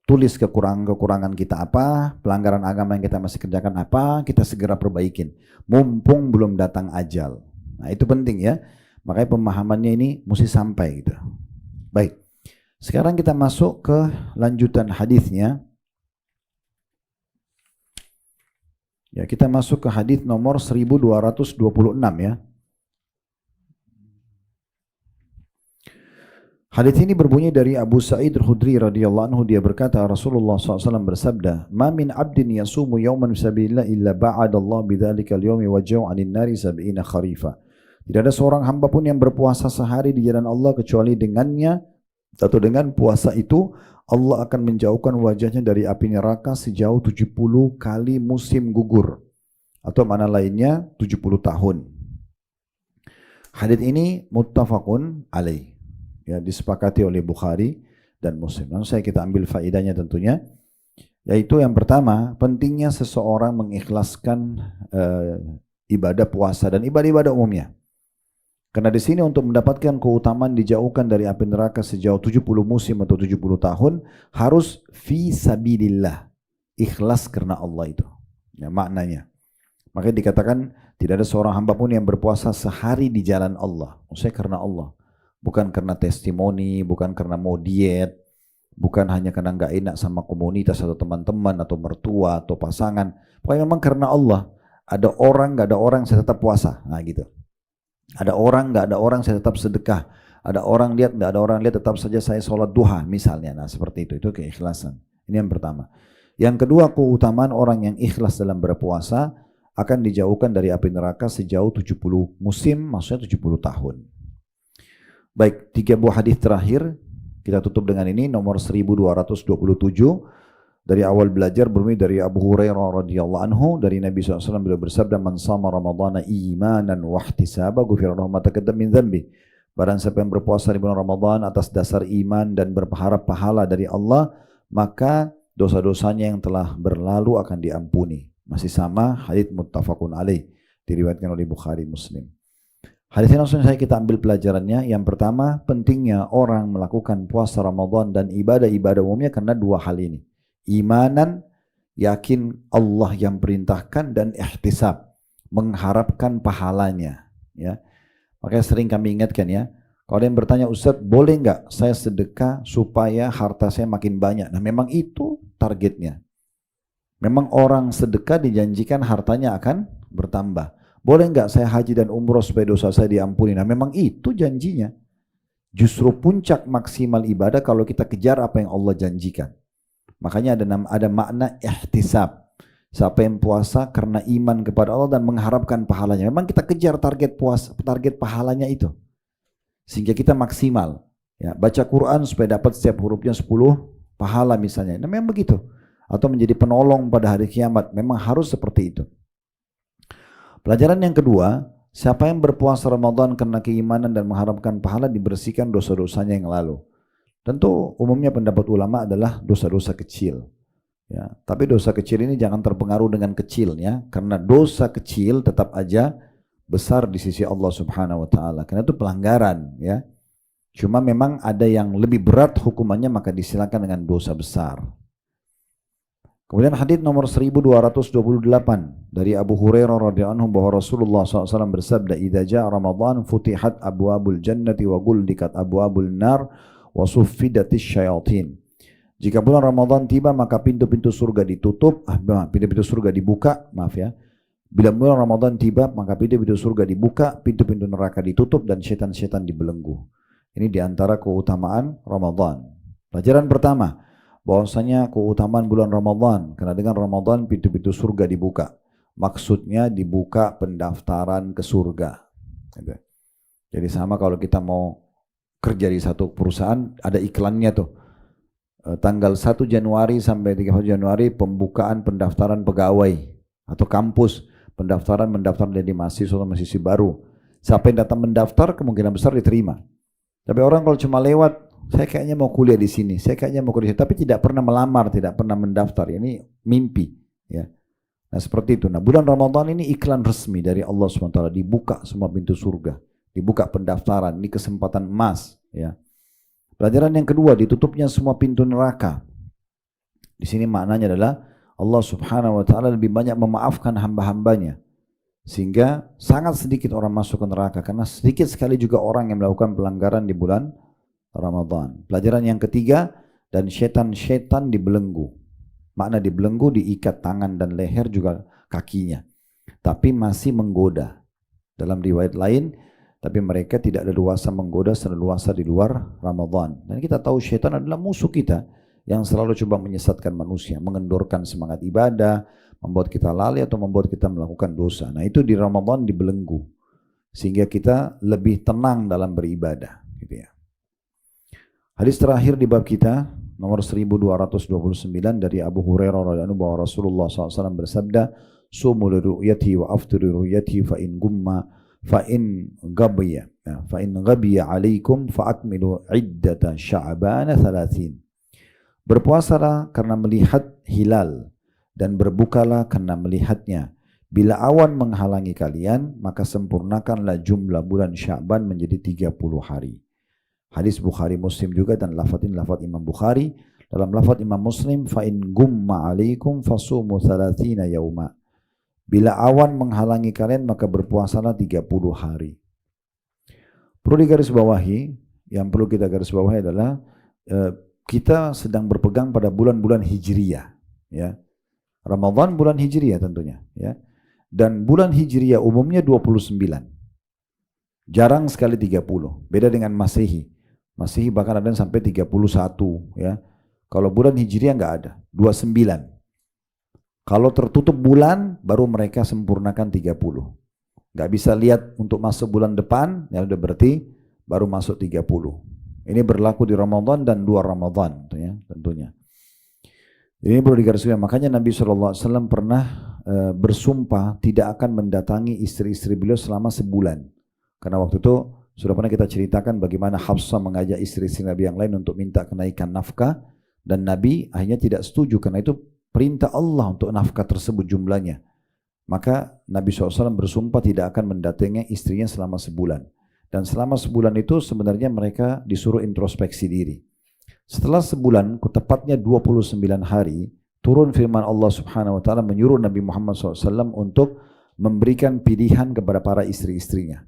A: Tulis kekurangan kita apa, pelanggaran agama yang kita masih kerjakan apa, kita segera perbaikin. Mumpung belum datang ajal. Nah itu penting ya. Makanya pemahamannya ini mesti sampai gitu. Baik. Sekarang kita masuk ke lanjutan hadisnya. Ya kita masuk ke hadis nomor 1226 ya. Hadits ini berbunyi dari Abu Sa'id Al-Khudri radhiyallahu anhu, dia berkata Rasulullah SAW bersabda, "Ma min 'abdin yasumu yawman fisabilillah illa ba'adallahu bidzalika al-yawmi wajhahu 'anil nari 70 kharifa." Tidak ada seorang hamba pun yang berpuasa sehari di jalan Allah kecuali dengannya atau dengan puasa itu Allah akan menjauhkan wajahnya dari api neraka sejauh 70 kali musim gugur. Atau mana lainnya 70 tahun. Hadits ini muttafaqun alaih. Ya, disepakati oleh Bukhari dan Muslim. Langsung kita ambil faedahnya tentunya, yaitu yang pertama, pentingnya seseorang mengikhlaskan ibadah puasa dan ibadah-ibadah umumnya. Karena di sini untuk mendapatkan keutamaan dijauhkan dari api neraka sejauh 70 musim atau 70 tahun harus fi sabilillah, ikhlas karena Allah itu. Ya, maknanya. Makanya dikatakan tidak ada seorang hamba pun yang berpuasa sehari di jalan Allah, maksudnya karena Allah. Bukan karena testimoni, bukan karena mau diet, bukan hanya karena nggak enak sama komunitas atau teman-teman atau mertua atau pasangan. Pokoknya memang karena Allah. Ada orang, nggak ada orang, saya tetap puasa. Nah gitu. Ada orang, nggak ada orang, saya tetap sedekah. Ada orang lihat, nggak ada orang lihat, tetap saja saya sholat duha misalnya. Nah seperti itu keikhlasan. Ini yang pertama. Yang kedua, keutamaan orang yang ikhlas dalam berpuasa akan dijauhkan dari api neraka sejauh 70 musim, maksudnya 70 tahun. Baik, 3 buah hadis terakhir kita tutup dengan ini, nomor 1227 dari awal belajar berbunyi dari Abu Hurairah radhiyallahu anhu, dari Nabi SAW beliau bersabda, "Man shama Ramadhana imanan wa ihtisaba ghufira lahu ma taqaddama min dhanbi." Barang siapa yang berpuasa di bulan Ramadan atas dasar iman dan berharap pahala dari Allah, maka dosa-dosanya yang telah berlalu akan diampuni. Masih sama, hadits muttafaqun alaih, diriwayatkan oleh Bukhari Muslim. Hadis ini langsung kita ambil pelajarannya. Yang pertama, pentingnya orang melakukan puasa Ramadan dan ibadah-ibadah umumnya karena 2 hal ini. Imanan, yakin Allah yang perintahkan, dan ihtisab, mengharapkan pahalanya. Ya. Makanya sering kami ingatkan ya, kalau ada yang bertanya, "Ustaz, boleh nggak saya sedekah supaya harta saya makin banyak?" Nah memang itu targetnya. Memang orang sedekah dijanjikan hartanya akan bertambah. Boleh nggak saya haji dan umroh supaya dosa saya diampuni? Nah memang itu janjinya. Justru puncak maksimal ibadah kalau kita kejar apa yang Allah janjikan. Makanya ada makna ihtisab. Siapa yang puasa karena iman kepada Allah dan mengharapkan pahalanya. Memang kita kejar target puasa, target pahalanya itu. Sehingga kita maksimal. Ya, baca Quran supaya dapat setiap hurufnya 10 pahala misalnya. Nah, memang begitu. Atau menjadi penolong pada hari kiamat. Memang harus seperti itu. Pelajaran yang kedua, siapa yang berpuasa Ramadan karena keimanan dan mengharapkan pahala dibersihkan dosa-dosanya yang lalu. Tentu umumnya pendapat ulama adalah dosa-dosa kecil. Ya, tapi dosa kecil ini jangan terpengaruh dengan kecilnya, karena dosa kecil tetap aja besar di sisi Allah Subhanahu wa taala. Karena itu pelanggaran, ya. Cuma memang ada yang lebih berat hukumannya, maka disilakan dengan dosa besar. Kemudian hadits nomor 1228 dari Abu Hurairah radhiyallahu anhu bahwa Rasulullah SAW bersabda, "Idza jaa Ramadan futihat abwabul jannati wa ghullikat abwabul nar wa suffidatis syayatin." Jika bulan Ramadan tiba maka pintu-pintu surga ditutup, pintu-pintu surga dibuka, maaf ya. Bila bulan Ramadan tiba maka pintu-pintu surga dibuka, pintu-pintu neraka ditutup dan setan-setan dibelenggu. Ini diantara keutamaan Ramadan. Pelajaran pertama, bahwasanya keutamaan bulan Ramadan, karena dengan Ramadan pintu-pintu surga dibuka. Maksudnya dibuka pendaftaran ke surga. Jadi sama kalau kita mau kerja di satu perusahaan, ada iklannya tuh. Tanggal 1 Januari sampai 31 Januari pembukaan pendaftaran pegawai atau kampus, mendaftar jadi mahasiswa atau mahasiswi baru. Siapa yang datang mendaftar kemungkinan besar diterima. Tapi orang kalau cuma lewat, saya kayaknya mau kuliah di sini, saya kayaknya mau kuliah, tapi tidak pernah melamar, tidak pernah mendaftar, ini mimpi, ya. Nah seperti itu. Nah bulan Ramadan ini iklan resmi dari Allah SWT, dibuka semua pintu surga, dibuka pendaftaran, ini kesempatan emas, ya. Pelajaran yang kedua, ditutupnya semua pintu neraka. Di sini maknanya adalah Allah Subhanahu wa taala lebih banyak memaafkan hamba-hambanya, sehingga sangat sedikit orang masuk ke neraka, karena sedikit sekali juga orang yang melakukan pelanggaran di bulan Ramadan. Pelajaran yang ketiga, dan setan-setan dibelenggu. Makna dibelenggu, diikat tangan dan leher juga kakinya, tapi masih menggoda. Dalam riwayat lain, tapi mereka tidak leluasa menggoda seleluasa di luar Ramadan. Dan kita tahu setan adalah musuh kita yang selalu coba menyesatkan manusia, mengendorkan semangat ibadah, membuat kita lalai atau membuat kita melakukan dosa. Nah itu di Ramadan dibelenggu, sehingga kita lebih tenang dalam beribadah, gitu ya. Hadis terakhir di bab kita nomor 1229 dari Abu Hurairah radhiyallahu anhu bahwa Rasulullah SAW bersabda, "Sumu li ru'yati wa aftiru li ru'yati fa in gumma fa in ghabiya alaikum fa akmilu iddata sya'bana 30." Berpuasalah karena melihat hilal dan berbukalah karena melihatnya. Bila awan menghalangi kalian, maka sempurnakanlah jumlah bulan Sya'ban menjadi 30 hari. Hadis Bukhari Muslim juga, dan lafaz ini lafaz Imam Bukhari. Dalam lafaz Imam Muslim, fa in gumma alaikum fasumu 30 yauma. Bila awan menghalangi kalian maka berpuasalah 30 hari. Perlu digarisbawahi, yang perlu kita garis bawahi adalah kita sedang berpegang pada bulan-bulan Hijriyah, ya. Ramadan bulan Hijriyah tentunya, ya. Dan bulan Hijriyah umumnya 29. Jarang sekali 30. Beda dengan Masehi. Masehi bahkan ada yang sampai 31, ya. Kalau bulan Hijriah enggak ada, 29. Kalau tertutup bulan baru mereka sempurnakan 30. Enggak bisa lihat untuk masuk bulan depan, ya udah berarti baru masuk 30. Ini berlaku di Ramadan dan luar Ramadan, ya, tentunya. Ini perlu digarisbawahi. Makanya Nabi SAW pernah bersumpah tidak akan mendatangi istri-istri beliau selama sebulan. Karena waktu itu sudah pernah kita ceritakan bagaimana Hafsah mengajak istri-istri Nabi yang lain untuk minta kenaikan nafkah, dan Nabi akhirnya tidak setuju karena itu perintah Allah untuk nafkah tersebut jumlahnya. Maka Nabi SAW bersumpah tidak akan mendatangi istrinya selama sebulan. Dan selama sebulan itu sebenarnya mereka disuruh introspeksi diri. Setelah sebulan, tepatnya 29 hari, turun firman Allah Subhanahu wa taala menyuruh Nabi Muhammad SAW untuk memberikan pilihan kepada para istri-istrinya.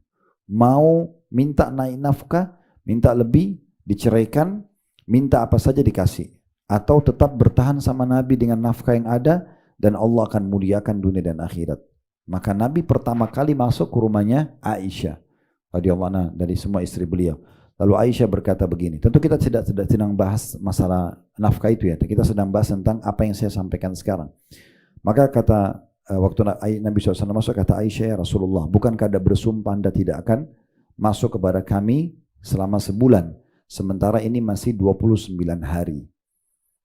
A: Mau minta naik nafkah, minta lebih, diceraikan, minta apa saja dikasih. Atau tetap bertahan sama Nabi dengan nafkah yang ada, dan Allah akan muliakan dunia dan akhirat. Maka Nabi pertama kali masuk ke rumahnya Aisyah radhiyallahu anha dari semua istri beliau. Lalu Aisyah berkata begini, tentu kita tidak sedang bahas masalah nafkah itu ya, kita sedang bahas tentang apa yang saya sampaikan sekarang. Maka kata waktu Nabi SAW masuk, kata Aisyah, ya Rasulullah, bukankah Anda bersumpah Anda tidak akan masuk kepada kami selama sebulan, sementara ini masih 29 hari.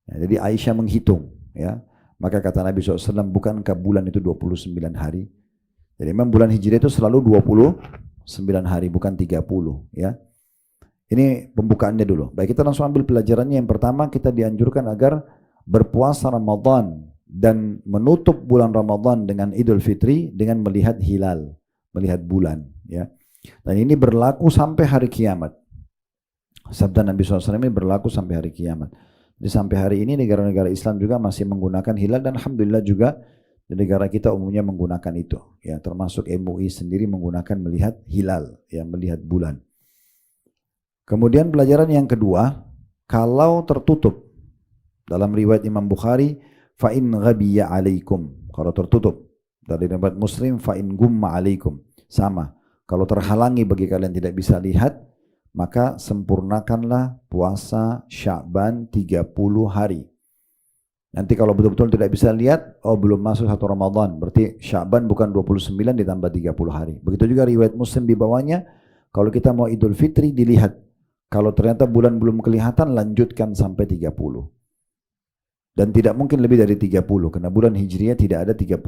A: Ya, jadi Aisyah menghitung, ya. Maka kata Nabi SAW, bukankah bulan itu 29 hari? Jadi memang bulan Hijriah itu selalu 29 hari, bukan 30, ya. Ini pembukaannya dulu. Baik, kita langsung ambil pelajarannya. Yang pertama, kita dianjurkan agar berpuasa Ramadan dan menutup bulan Ramadan dengan Idul Fitri dengan melihat hilal, melihat bulan, ya. Dan ini berlaku sampai hari kiamat. Sabda Nabi SAW ini berlaku sampai hari kiamat. Jadi sampai hari ini negara-negara Islam juga masih menggunakan hilal, dan alhamdulillah juga di negara kita umumnya menggunakan itu, ya, termasuk MUI sendiri menggunakan melihat hilal, ya, melihat bulan. Kemudian pelajaran yang kedua, kalau tertutup, dalam riwayat Imam Bukhari, fa in ghabiya alaikum, kalau tertutup, dari riwayat Muslim, fa in gumma alaikum, sama, kalau terhalangi bagi kalian tidak bisa lihat, maka sempurnakanlah puasa Sya'ban 30 hari. Nanti kalau betul-betul tidak bisa lihat, oh belum masuk 1 Ramadan, berarti Sya'ban bukan 29 ditambah 30 hari. Begitu juga riwayat Muslim di bawahnya, kalau kita mau Idul Fitri dilihat, kalau ternyata bulan belum kelihatan, lanjutkan sampai 30. Dan tidak mungkin lebih dari 30, karena bulan Hijriah tidak ada 31.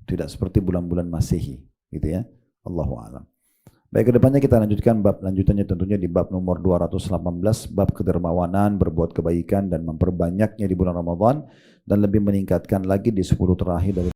A: Tidak seperti bulan-bulan Masehi, gitu ya. Allahu a'lam. Baik, kedepannya kita lanjutkan bab lanjutannya tentunya di bab nomor 218, bab kedermawanan, berbuat kebaikan dan memperbanyaknya di bulan Ramadan, dan lebih meningkatkan lagi di 10 terakhir dari